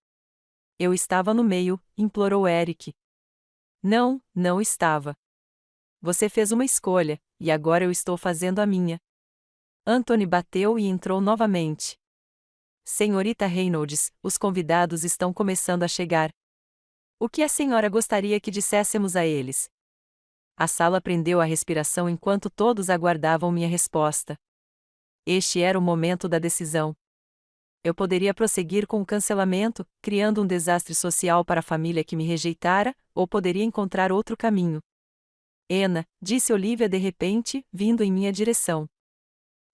Eu estava no meio, implorou Eric. Não, não estava. Você fez uma escolha, e agora eu estou fazendo a minha. Anthony bateu e entrou novamente. Senhorita Reynolds, os convidados estão começando a chegar. O que a senhora gostaria que disséssemos a eles? A sala prendeu a respiração enquanto todos aguardavam minha resposta. Este era o momento da decisão. Eu poderia prosseguir com o cancelamento, criando um desastre social para a família que me rejeitara, ou poderia encontrar outro caminho. Anna, disse Olivia de repente, vindo em minha direção.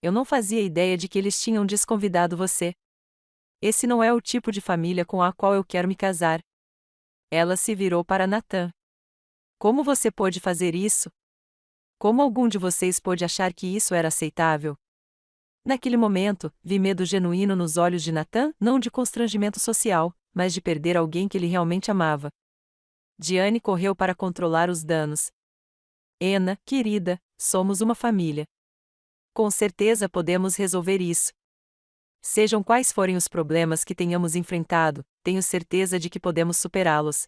Eu não fazia ideia de que eles tinham desconvidado você. Esse não é o tipo de família com a qual eu quero me casar. Ela se virou para Nathan. Como você pôde fazer isso? Como algum de vocês pôde achar que isso era aceitável? Naquele momento, vi medo genuíno nos olhos de Nathan, não de constrangimento social, mas de perder alguém que ele realmente amava. Diane correu para controlar os danos. Anna, querida, somos uma família. Com certeza podemos resolver isso. Sejam quais forem os problemas que tenhamos enfrentado, tenho certeza de que podemos superá-los.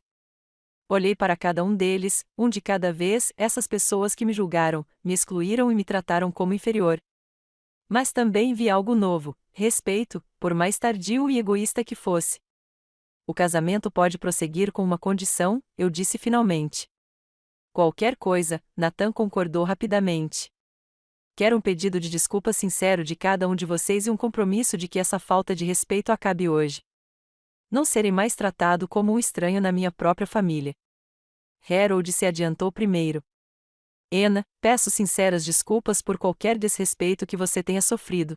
Olhei para cada um deles, um de cada vez, essas pessoas que me julgaram, me excluíram e me trataram como inferior. Mas também vi algo novo: respeito, por mais tardio e egoísta que fosse. O casamento pode prosseguir com uma condição, eu disse finalmente. Qualquer coisa, Nathan concordou rapidamente. Quero um pedido de desculpa sincero de cada um de vocês e um compromisso de que essa falta de respeito acabe hoje. Não serei mais tratado como um estranho na minha própria família. Harold se adiantou primeiro. Anna, peço sinceras desculpas por qualquer desrespeito que você tenha sofrido.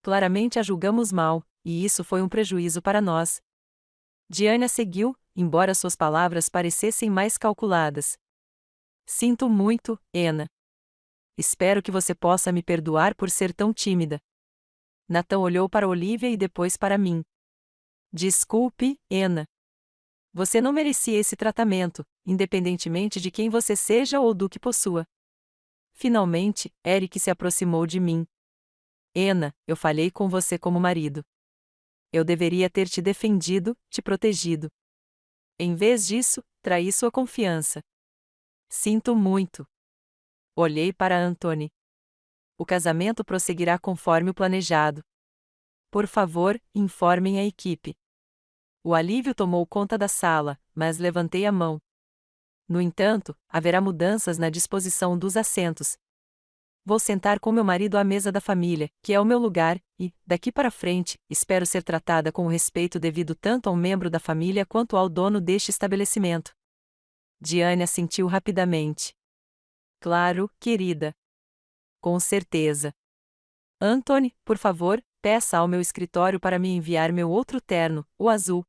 Claramente a julgamos mal, e isso foi um prejuízo para nós. Diana seguiu, embora suas palavras parecessem mais calculadas. Sinto muito, Anna. Espero que você possa me perdoar por ser tão tímida. Nathan olhou para Olivia e depois para mim. Desculpe, Anna. Você não merecia esse tratamento, independentemente de quem você seja ou do que possua. Finalmente, Eric se aproximou de mim. Anna, eu falhei com você como marido. Eu deveria ter te defendido, te protegido. Em vez disso, traí sua confiança. Sinto muito. Olhei para Anthony. O casamento prosseguirá conforme o planejado. Por favor, informem a equipe. O alívio tomou conta da sala, mas levantei a mão. No entanto, haverá mudanças na disposição dos assentos. Vou sentar com meu marido à mesa da família, que é o meu lugar, e, daqui para frente, espero ser tratada com o respeito devido tanto ao membro da família quanto ao dono deste estabelecimento. Diane assentiu rapidamente. Claro, querida. Com certeza. Anthony, por favor, peça ao meu escritório para me enviar meu outro terno, o azul.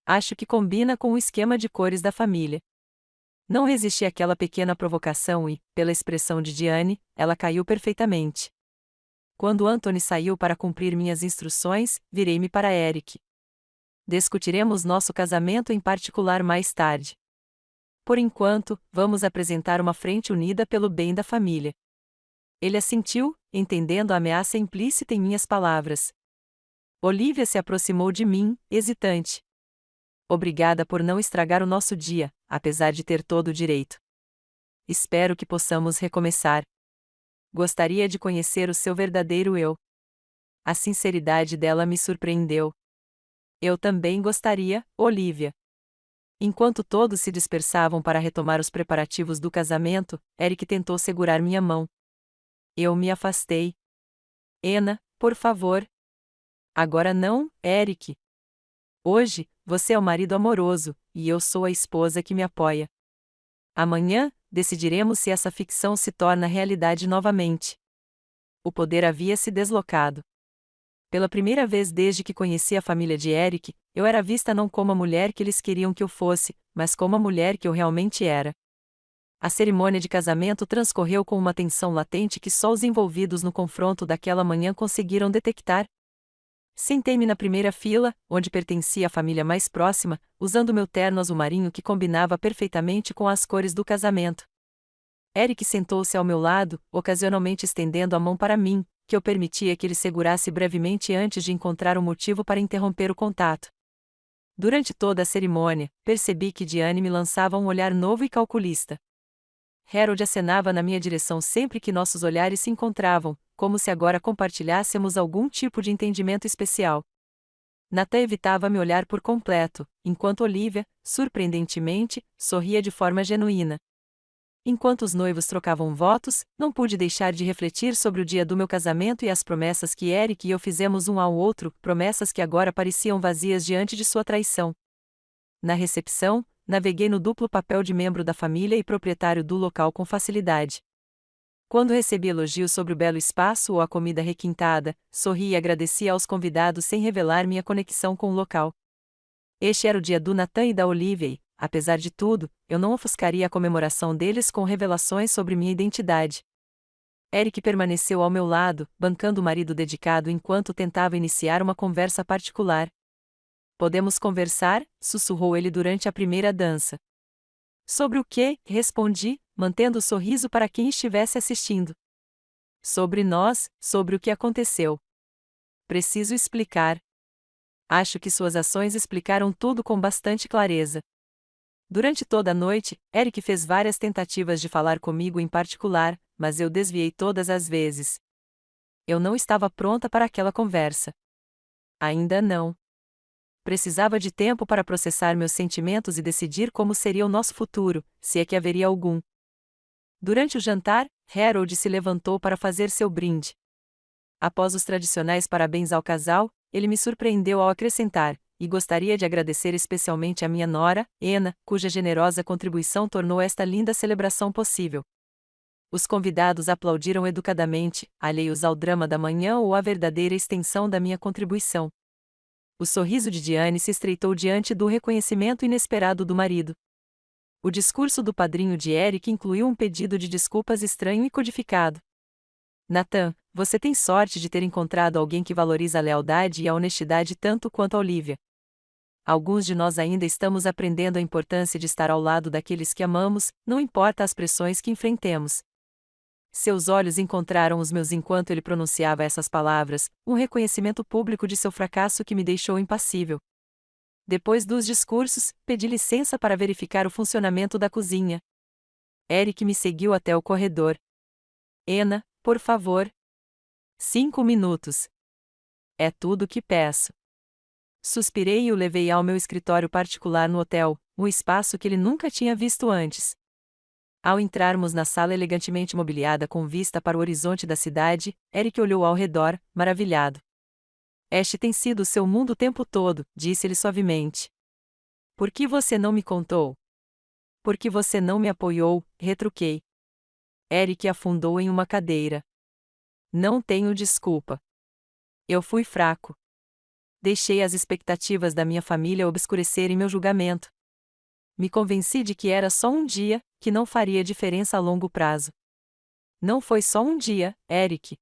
Acho que combina com o esquema de cores da família. Não resisti àquela pequena provocação e, pela expressão de Diane, ela caiu perfeitamente. Quando Anthony saiu para cumprir minhas instruções, virei-me para Eric. Discutiremos nosso casamento em particular mais tarde. Por enquanto, vamos apresentar uma frente unida pelo bem da família. Ele assentiu, entendendo a ameaça implícita em minhas palavras. Olivia se aproximou de mim, hesitante. Obrigada por não estragar o nosso dia, apesar de ter todo o direito. Espero que possamos recomeçar. Gostaria de conhecer o seu verdadeiro eu. A sinceridade dela me surpreendeu. Eu também gostaria, Olivia. Enquanto todos se dispersavam para retomar os preparativos do casamento, Eric tentou segurar minha mão. Eu me afastei. Ena, por favor. Agora não, Eric. Hoje, você é o marido amoroso, e eu sou a esposa que me apoia. Amanhã, decidiremos se essa ficção se torna realidade novamente. O poder havia se deslocado. Pela primeira vez desde que conheci a família de Eric, eu era vista não como a mulher que eles queriam que eu fosse, mas como a mulher que eu realmente era. A cerimônia de casamento transcorreu com uma tensão latente que só os envolvidos no confronto daquela manhã conseguiram detectar. Sentei-me na primeira fila, onde pertencia à família mais próxima, usando meu terno azul marinho que combinava perfeitamente com as cores do casamento. Eric sentou-se ao meu lado, ocasionalmente estendendo a mão para mim, que eu permitia que ele segurasse brevemente antes de encontrar um motivo para interromper o contato. Durante toda a cerimônia, percebi que Diane me lançava um olhar novo e calculista. Harold acenava na minha direção sempre que nossos olhares se encontravam, como se agora compartilhássemos algum tipo de entendimento especial. Nathan evitava me olhar por completo, enquanto Olivia, surpreendentemente, sorria de forma genuína. Enquanto os noivos trocavam votos, não pude deixar de refletir sobre o dia do meu casamento e as promessas que Eric e eu fizemos um ao outro, promessas que agora pareciam vazias diante de sua traição. Na recepção, naveguei no duplo papel de membro da família e proprietário do local com facilidade. Quando recebi elogios sobre o belo espaço ou a comida requintada, sorri e agradeci aos convidados sem revelar minha conexão com o local. Este era o dia do Nathan e da Olivia e, apesar de tudo, eu não ofuscaria a comemoração deles com revelações sobre minha identidade. Eric permaneceu ao meu lado, bancando o marido dedicado enquanto tentava iniciar uma conversa particular. Podemos conversar? Sussurrou ele durante a primeira dança. Sobre o quê? Respondi, mantendo o sorriso para quem estivesse assistindo. Sobre nós, sobre o que aconteceu. Preciso explicar. Acho que suas ações explicaram tudo com bastante clareza. Durante toda a noite, Eric fez várias tentativas de falar comigo em particular, mas eu desviei todas as vezes. Eu não estava pronta para aquela conversa. Ainda não. Precisava de tempo para processar meus sentimentos e decidir como seria o nosso futuro, se é que haveria algum. Durante o jantar, Harold se levantou para fazer seu brinde. Após os tradicionais parabéns ao casal, ele me surpreendeu ao acrescentar: e gostaria de agradecer especialmente a minha nora, Ena, cuja generosa contribuição tornou esta linda celebração possível. Os convidados aplaudiram educadamente, alheios ao drama da manhã ou à verdadeira extensão da minha contribuição. O sorriso de Diane se estreitou diante do reconhecimento inesperado do marido. O discurso do padrinho de Eric incluiu um pedido de desculpas estranho e codificado. Nathan, você tem sorte de ter encontrado alguém que valoriza a lealdade e a honestidade tanto quanto a Olivia. Alguns de nós ainda estamos aprendendo a importância de estar ao lado daqueles que amamos, não importa as pressões que enfrentemos. Seus olhos encontraram os meus enquanto ele pronunciava essas palavras, um reconhecimento público de seu fracasso que me deixou impassível. Depois dos discursos, pedi licença para verificar o funcionamento da cozinha. Eric me seguiu até o corredor. Ena, por favor. 5 minutos. É tudo o que peço. Suspirei e o levei ao meu escritório particular no hotel, um espaço que ele nunca tinha visto antes. Ao entrarmos na sala elegantemente mobiliada com vista para o horizonte da cidade, Eric olhou ao redor, maravilhado. Este tem sido o seu mundo o tempo todo, disse-ele suavemente. Por que você não me contou? Por que você não me apoiou? Retruquei. Eric afundou em uma cadeira. Não tenho desculpa. Eu fui fraco. Deixei as expectativas da minha família obscurecerem meu julgamento. Me convenci de que era só um dia, que não faria diferença a longo prazo. Não foi só um dia, Eric.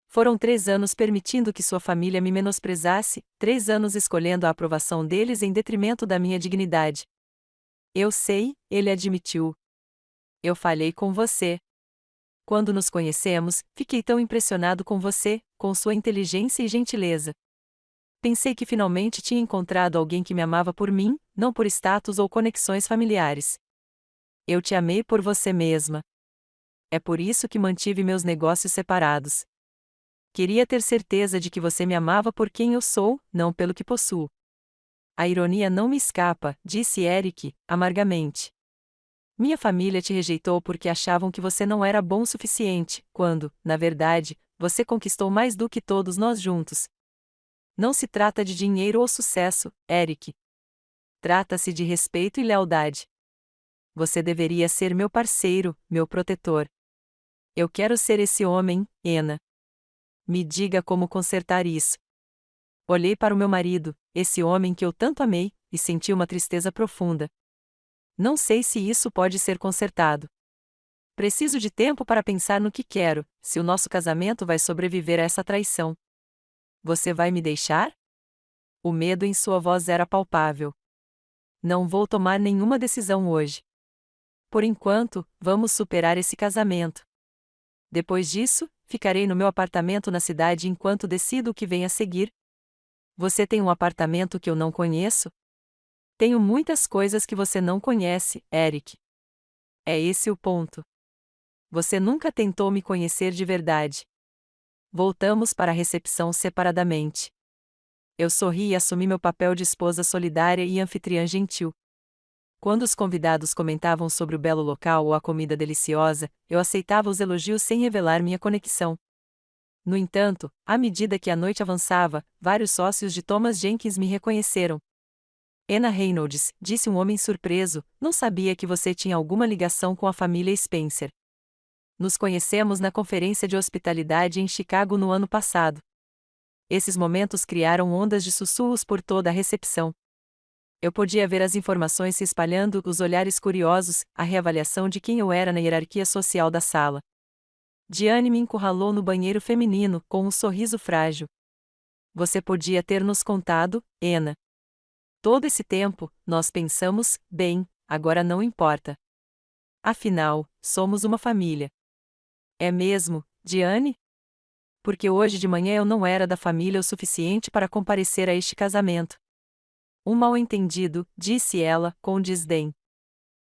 Foram 3 anos permitindo que sua família me menosprezasse, 3 anos escolhendo a aprovação deles em detrimento da minha dignidade. Eu sei, ele admitiu. Eu falhei com você. Quando nos conhecemos, fiquei tão impressionado com você, com sua inteligência e gentileza. Pensei que finalmente tinha encontrado alguém que me amava por mim, não por status ou conexões familiares. Eu te amei por você mesma. É por isso que mantive meus negócios separados. Queria ter certeza de que você me amava por quem eu sou, não pelo que possuo. A ironia não me escapa, disse Eric, amargamente. Minha família te rejeitou porque achavam que você não era bom o suficiente, quando, na verdade, você conquistou mais do que todos nós juntos. Não se trata de dinheiro ou sucesso, Eric. Trata-se de respeito e lealdade. Você deveria ser meu parceiro, meu protetor. Eu quero ser esse homem, Ena. Me diga como consertar isso. Olhei para o meu marido, esse homem que eu tanto amei, e senti uma tristeza profunda. Não sei se isso pode ser consertado. Preciso de tempo para pensar no que quero, se o nosso casamento vai sobreviver a essa traição. Você vai me deixar? O medo em sua voz era palpável. Não vou tomar nenhuma decisão hoje. Por enquanto, vamos superar esse casamento. Depois disso, ficarei no meu apartamento na cidade enquanto decido o que vem a seguir. Você tem um apartamento que eu não conheço? Tenho muitas coisas que você não conhece, Eric. É esse o ponto. Você nunca tentou me conhecer de verdade. Voltamos para a recepção separadamente. Eu sorri e assumi meu papel de esposa solidária e anfitriã gentil. Quando os convidados comentavam sobre o belo local ou a comida deliciosa, eu aceitava os elogios sem revelar minha conexão. No entanto, à medida que a noite avançava, vários sócios de Thomas Jenkins me reconheceram. Ena Reynolds, disse um homem surpreso, não sabia que você tinha alguma ligação com a família Spencer. Nos conhecemos na conferência de hospitalidade em Chicago no ano passado. Esses momentos criaram ondas de sussurros por toda a recepção. Eu podia ver as informações se espalhando, os olhares curiosos, a reavaliação de quem eu era na hierarquia social da sala. Diane me encurralou no banheiro feminino, com um sorriso frágil. Você podia ter nos contado, Ena. Todo esse tempo, nós pensamos, bem, agora não importa. Afinal, somos uma família. É mesmo, Diane? Porque hoje de manhã eu não era da família o suficiente para comparecer a este casamento. Um mal-entendido, disse ela, com desdém.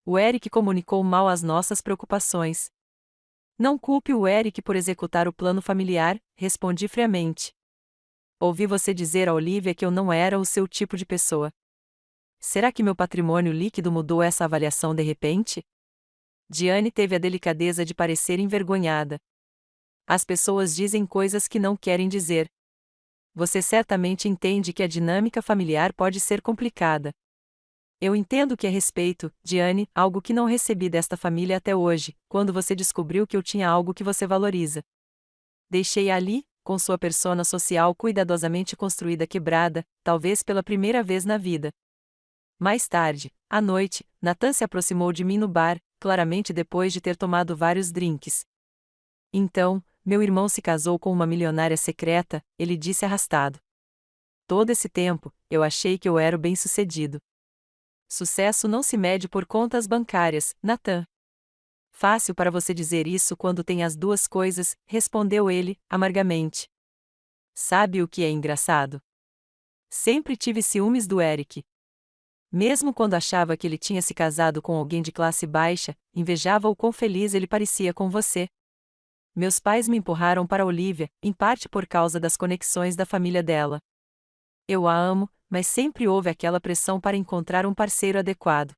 O Eric comunicou mal as nossas preocupações. Não culpe o Eric por executar o plano familiar, respondi friamente. Ouvi você dizer a Olivia que eu não era o seu tipo de pessoa. Será que meu patrimônio líquido mudou essa avaliação de repente? Diane teve a delicadeza de parecer envergonhada. As pessoas dizem coisas que não querem dizer. Você certamente entende que a dinâmica familiar pode ser complicada. Eu entendo que é respeito, Diane, algo que não recebi desta família até hoje, quando você descobriu que eu tinha algo que você valoriza. Deixei-a ali, com sua persona social cuidadosamente construída quebrada, talvez pela primeira vez na vida. Mais tarde, à noite, Nathan se aproximou de mim no bar, claramente depois de ter tomado vários drinks. Então, meu irmão se casou com uma milionária secreta, ele disse arrastado. Todo esse tempo, eu achei que eu era o bem-sucedido. Sucesso não se mede por contas bancárias, Nathan. Fácil para você dizer isso quando tem as duas coisas, respondeu ele, amargamente. Sabe o que é engraçado? Sempre tive ciúmes do Eric. Mesmo quando achava que ele tinha se casado com alguém de classe baixa, invejava o quão feliz ele parecia com você. Meus pais me empurraram para Olivia, em parte por causa das conexões da família dela. Eu a amo, mas sempre houve aquela pressão para encontrar um parceiro adequado.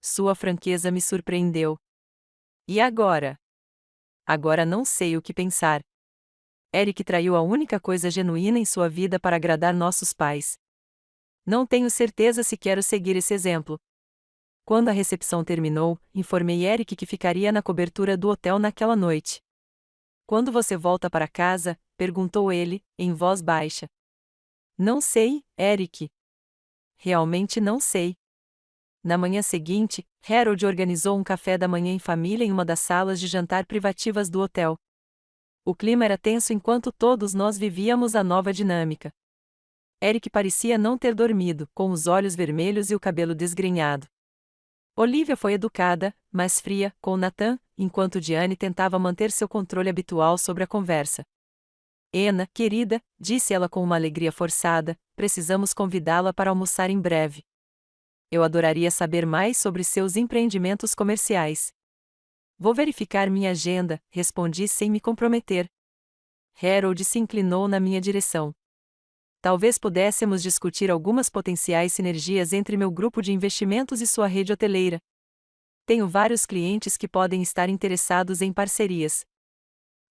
Sua franqueza me surpreendeu. E agora? Agora não sei o que pensar. Eric traiu a única coisa genuína em sua vida para agradar nossos pais. Não tenho certeza se quero seguir esse exemplo. Quando a recepção terminou, informei Eric que ficaria na cobertura do hotel naquela noite. Quando você volta para casa? Perguntou ele, em voz baixa. Não sei, Eric. Realmente não sei. Na manhã seguinte, Harold organizou um café da manhã em família em uma das salas de jantar privativas do hotel. O clima era tenso enquanto todos nós vivíamos a nova dinâmica. Eric parecia não ter dormido, com os olhos vermelhos e o cabelo desgrenhado. Olivia foi educada, mas fria, com Nathan, enquanto Diane tentava manter seu controle habitual sobre a conversa. Ena, querida, disse ela com uma alegria forçada, precisamos convidá-la para almoçar em breve. Eu adoraria saber mais sobre seus empreendimentos comerciais. Vou verificar minha agenda, respondi sem me comprometer. Harold se inclinou na minha direção. Talvez pudéssemos discutir algumas potenciais sinergias entre meu grupo de investimentos e sua rede hoteleira. Tenho vários clientes que podem estar interessados em parcerias.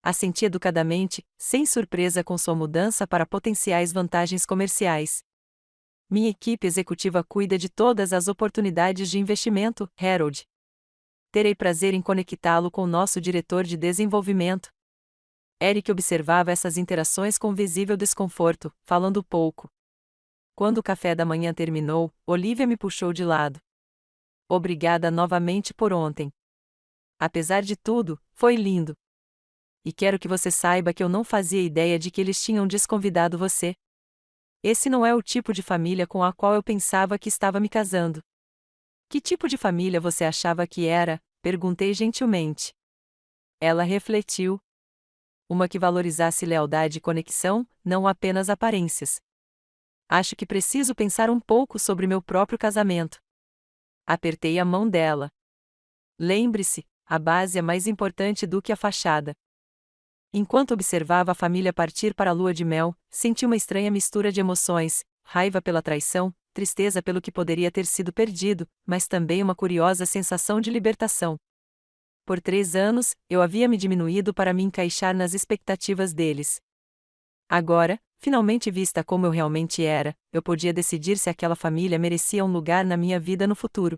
Assenti educadamente, sem surpresa com sua mudança para potenciais vantagens comerciais. Minha equipe executiva cuida de todas as oportunidades de investimento, Harold. Terei prazer em conectá-lo com nosso diretor de desenvolvimento. Eric observava essas interações com visível desconforto, falando pouco. Quando o café da manhã terminou, Olivia me puxou de lado. Obrigada novamente por ontem. Apesar de tudo, foi lindo. E quero que você saiba que eu não fazia ideia de que eles tinham desconvidado você. Esse não é o tipo de família com a qual eu pensava que estava me casando. Que tipo de família você achava que era? Perguntei gentilmente. Ela refletiu. Uma que valorizasse lealdade e conexão, não apenas aparências. Acho que preciso pensar um pouco sobre meu próprio casamento. Apertei a mão dela. Lembre-se, a base é mais importante do que a fachada. Enquanto observava a família partir para a lua de mel, senti uma estranha mistura de emoções, raiva pela traição, tristeza pelo que poderia ter sido perdido, mas também uma curiosa sensação de libertação. Por 3 anos, eu havia me diminuído para me encaixar nas expectativas deles. Agora, finalmente vista como eu realmente era, eu podia decidir se aquela família merecia um lugar na minha vida no futuro.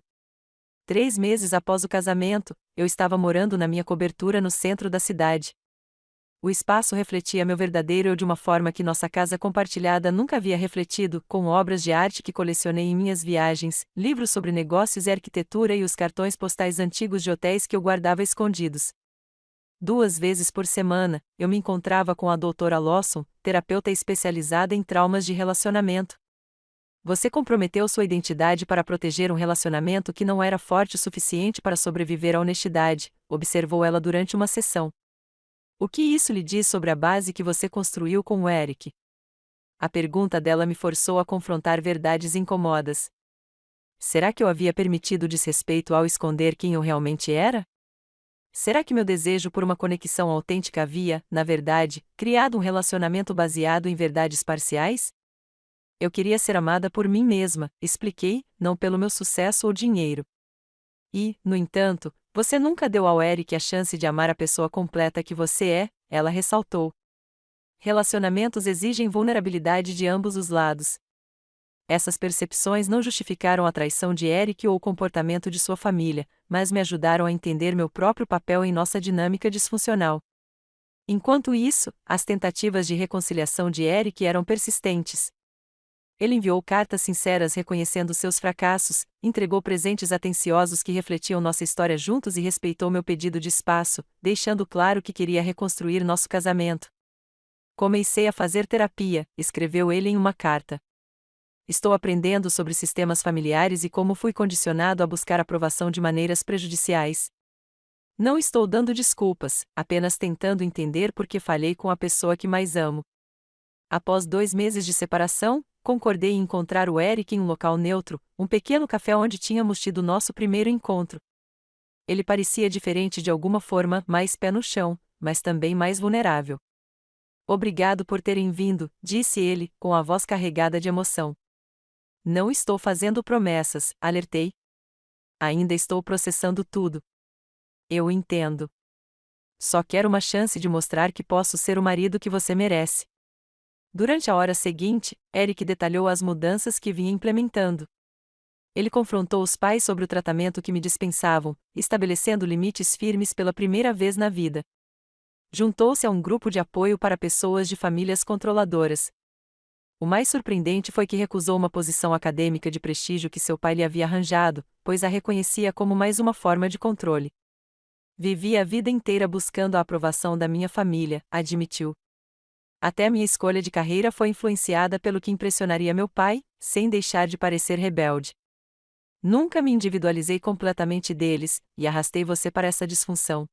3 meses após o casamento, eu estava morando na minha cobertura no centro da cidade. O espaço refletia meu verdadeiro eu de uma forma que nossa casa compartilhada nunca havia refletido, com obras de arte que colecionei em minhas viagens, livros sobre negócios e arquitetura e os cartões postais antigos de hotéis que eu guardava escondidos. 2 vezes por semana, eu me encontrava com a doutora Lawson, terapeuta especializada em traumas de relacionamento. Você comprometeu sua identidade para proteger um relacionamento que não era forte o suficiente para sobreviver à honestidade, observou ela durante uma sessão. O que isso lhe diz sobre a base que você construiu com o Eric? A pergunta dela me forçou a confrontar verdades incômodas. Será que eu havia permitido desrespeito ao esconder quem eu realmente era? Será que meu desejo por uma conexão autêntica havia, na verdade, criado um relacionamento baseado em verdades parciais? Eu queria ser amada por mim mesma, expliquei, não pelo meu sucesso ou dinheiro. E, no entanto, você nunca deu ao Eric a chance de amar a pessoa completa que você é, ela ressaltou. Relacionamentos exigem vulnerabilidade de ambos os lados. Essas percepções não justificaram a traição de Eric ou o comportamento de sua família, mas me ajudaram a entender meu próprio papel em nossa dinâmica disfuncional. Enquanto isso, as tentativas de reconciliação de Eric eram persistentes. Ele enviou cartas sinceras reconhecendo seus fracassos, entregou presentes atenciosos que refletiam nossa história juntos e respeitou meu pedido de espaço, deixando claro que queria reconstruir nosso casamento. Comecei a fazer terapia, escreveu ele em uma carta. Estou aprendendo sobre sistemas familiares e como fui condicionado a buscar aprovação de maneiras prejudiciais. Não estou dando desculpas, apenas tentando entender por que falhei com a pessoa que mais amo. Após 2 meses de separação, concordei em encontrar o Eric em um local neutro, um pequeno café onde tínhamos tido nosso primeiro encontro. Ele parecia diferente de alguma forma, mais pé no chão, mas também mais vulnerável. Obrigado por terem vindo, disse ele, com a voz carregada de emoção. Não estou fazendo promessas, alertei. Ainda estou processando tudo. Eu entendo. Só quero uma chance de mostrar que posso ser o marido que você merece. Durante a hora seguinte, Eric detalhou as mudanças que vinha implementando. Ele confrontou os pais sobre o tratamento que me dispensavam, estabelecendo limites firmes pela primeira vez na vida. Juntou-se a um grupo de apoio para pessoas de famílias controladoras. O mais surpreendente foi que recusou uma posição acadêmica de prestígio que seu pai lhe havia arranjado, pois a reconhecia como mais uma forma de controle. Vivi a vida inteira buscando a aprovação da minha família, admitiu. Até minha escolha de carreira foi influenciada pelo que impressionaria meu pai, sem deixar de parecer rebelde. Nunca me individualizei completamente deles, e arrastei você para essa disfunção.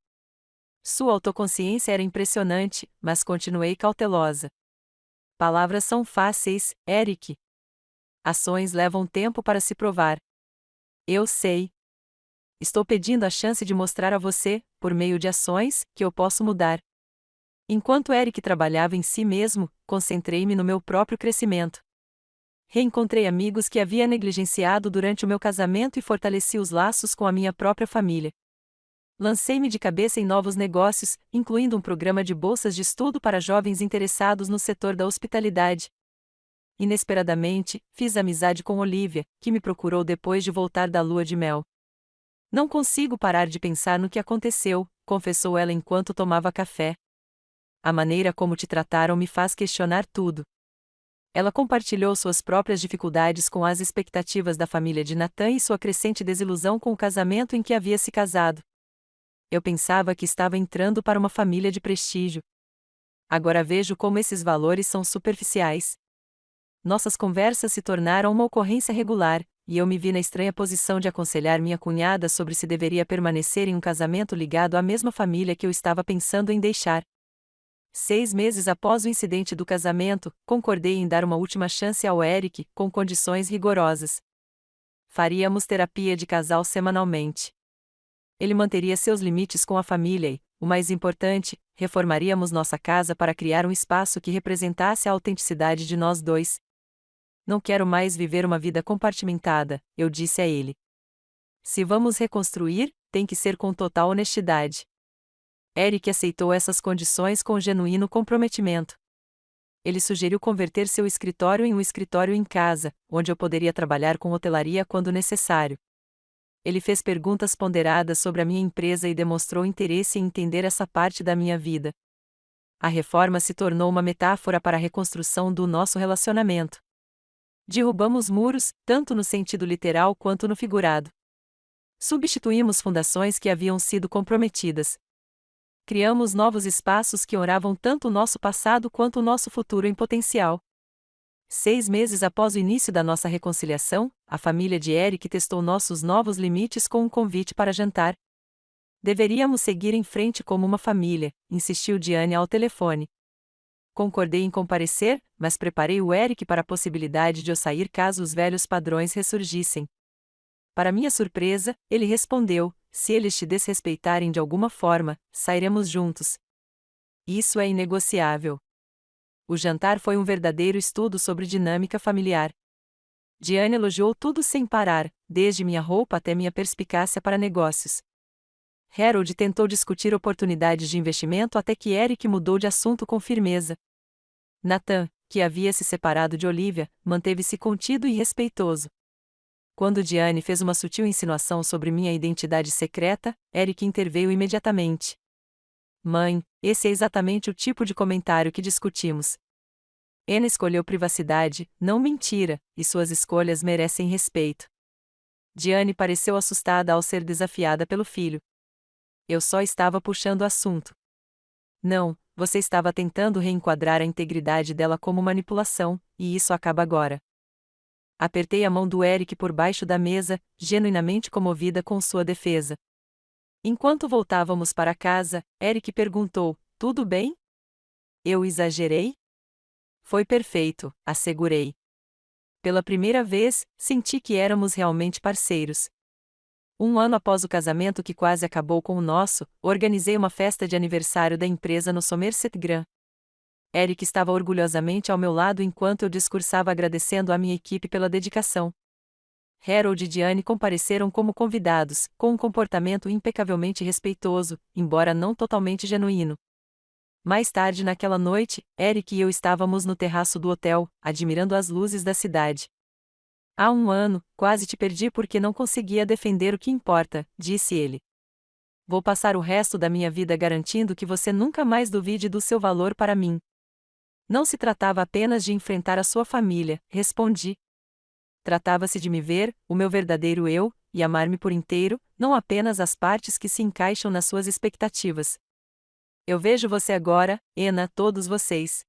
Sua autoconsciência era impressionante, mas continuei cautelosa. Palavras são fáceis, Eric. Ações levam tempo para se provar. Eu sei. Estou pedindo a chance de mostrar a você, por meio de ações, que eu posso mudar. Enquanto Eric trabalhava em si mesmo, concentrei-me no meu próprio crescimento. Reencontrei amigos que havia negligenciado durante o meu casamento e fortaleci os laços com a minha própria família. Lancei-me de cabeça em novos negócios, incluindo um programa de bolsas de estudo para jovens interessados no setor da hospitalidade. Inesperadamente, fiz amizade com Olivia, que me procurou depois de voltar da lua de mel. Não consigo parar de pensar no que aconteceu, confessou ela enquanto tomava café. A maneira como te trataram me faz questionar tudo. Ela compartilhou suas próprias dificuldades com as expectativas da família de Nathan e sua crescente desilusão com o casamento em que havia se casado. Eu pensava que estava entrando para uma família de prestígio. Agora vejo como esses valores são superficiais. Nossas conversas se tornaram uma ocorrência regular, e eu me vi na estranha posição de aconselhar minha cunhada sobre se deveria permanecer em um casamento ligado à mesma família que eu estava pensando em deixar. 6 meses após o incidente do casamento, concordei em dar uma última chance ao Eric, com condições rigorosas. Faríamos terapia de casal semanalmente. Ele manteria seus limites com a família e, o mais importante, reformaríamos nossa casa para criar um espaço que representasse a autenticidade de nós dois. Não quero mais viver uma vida compartimentada, eu disse a ele. Se vamos reconstruir, tem que ser com total honestidade. Eric aceitou essas condições com genuíno comprometimento. Ele sugeriu converter seu escritório em um escritório em casa, onde eu poderia trabalhar com hotelaria quando necessário. Ele fez perguntas ponderadas sobre a minha empresa e demonstrou interesse em entender essa parte da minha vida. A reforma se tornou uma metáfora para a reconstrução do nosso relacionamento. Derrubamos muros, tanto no sentido literal quanto no figurado. Substituímos fundações que haviam sido comprometidas. Criamos novos espaços que honravam tanto o nosso passado quanto o nosso futuro em potencial. 6 meses após o início da nossa reconciliação, a família de Eric testou nossos novos limites com um convite para jantar. Deveríamos seguir em frente como uma família, insistiu Diane ao telefone. Concordei em comparecer, mas preparei o Eric para a possibilidade de eu sair caso os velhos padrões ressurgissem. Para minha surpresa, ele respondeu: se eles te desrespeitarem de alguma forma, sairemos juntos. Isso é inegociável. O jantar foi um verdadeiro estudo sobre dinâmica familiar. Diane elogiou tudo sem parar, desde minha roupa até minha perspicácia para negócios. Harold tentou discutir oportunidades de investimento até que Eric mudou de assunto com firmeza. Nathan, que havia se separado de Olivia, manteve-se contido e respeitoso. Quando Diane fez uma sutil insinuação sobre minha identidade secreta, Eric interveio imediatamente. Mãe, esse é exatamente o tipo de comentário que discutimos. Anna escolheu privacidade, não mentira, e suas escolhas merecem respeito. Diane pareceu assustada ao ser desafiada pelo filho. Eu só estava puxando o assunto. Não, você estava tentando reenquadrar a integridade dela como manipulação, e isso acaba agora. Apertei a mão do Eric por baixo da mesa, genuinamente comovida com sua defesa. Enquanto voltávamos para casa, Eric perguntou: tudo bem? Eu exagerei? Foi perfeito, assegurei. Pela primeira vez, senti que éramos realmente parceiros. 1 ano após o casamento que quase acabou com o nosso, organizei uma festa de aniversário da empresa no Somerset Grand. Eric estava orgulhosamente ao meu lado enquanto eu discursava agradecendo à minha equipe pela dedicação. Harold e Diane compareceram como convidados, com um comportamento impecavelmente respeitoso, embora não totalmente genuíno. Mais tarde naquela noite, Eric e eu estávamos no terraço do hotel, admirando as luzes da cidade. Há 1 ano, quase te perdi porque não conseguia defender o que importa, disse ele. Vou passar o resto da minha vida garantindo que você nunca mais duvide do seu valor para mim. Não se tratava apenas de enfrentar a sua família, respondi. Tratava-se de me ver, o meu verdadeiro eu, e amar-me por inteiro, não apenas as partes que se encaixam nas suas expectativas. Eu vejo você agora, Ena, todos vocês.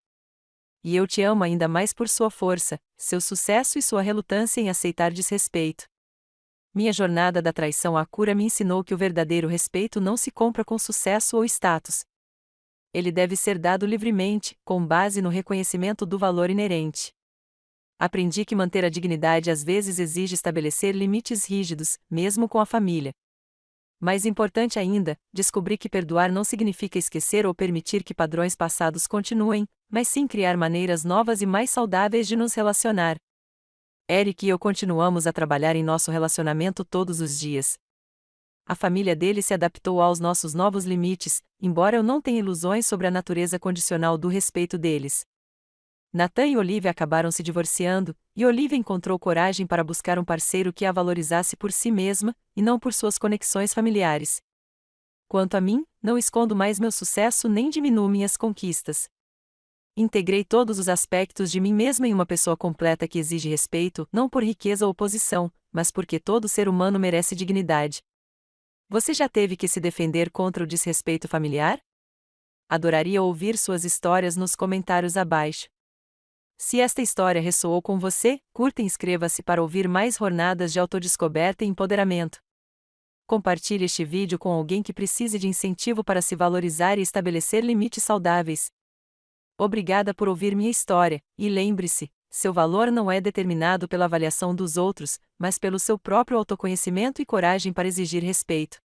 E eu te amo ainda mais por sua força, seu sucesso e sua relutância em aceitar desrespeito. Minha jornada da traição à cura me ensinou que o verdadeiro respeito não se compra com sucesso ou status. Ele deve ser dado livremente, com base no reconhecimento do valor inerente. Aprendi que manter a dignidade às vezes exige estabelecer limites rígidos, mesmo com a família. Mais importante ainda, descobri que perdoar não significa esquecer ou permitir que padrões passados continuem, mas sim criar maneiras novas e mais saudáveis de nos relacionar. Eric e eu continuamos a trabalhar em nosso relacionamento todos os dias. A família dele se adaptou aos nossos novos limites, embora eu não tenha ilusões sobre a natureza condicional do respeito deles. Nathan e Olivia acabaram se divorciando, e Olivia encontrou coragem para buscar um parceiro que a valorizasse por si mesma, e não por suas conexões familiares. Quanto a mim, não escondo mais meu sucesso nem diminuo minhas conquistas. Integrei todos os aspectos de mim mesma em uma pessoa completa que exige respeito, não por riqueza ou posição, mas porque todo ser humano merece dignidade. Você já teve que se defender contra o desrespeito familiar? Adoraria ouvir suas histórias nos comentários abaixo. Se esta história ressoou com você, curta e inscreva-se para ouvir mais jornadas de autodescoberta e empoderamento. Compartilhe este vídeo com alguém que precise de incentivo para se valorizar e estabelecer limites saudáveis. Obrigada por ouvir minha história, e lembre-se, seu valor não é determinado pela avaliação dos outros, mas pelo seu próprio autoconhecimento e coragem para exigir respeito.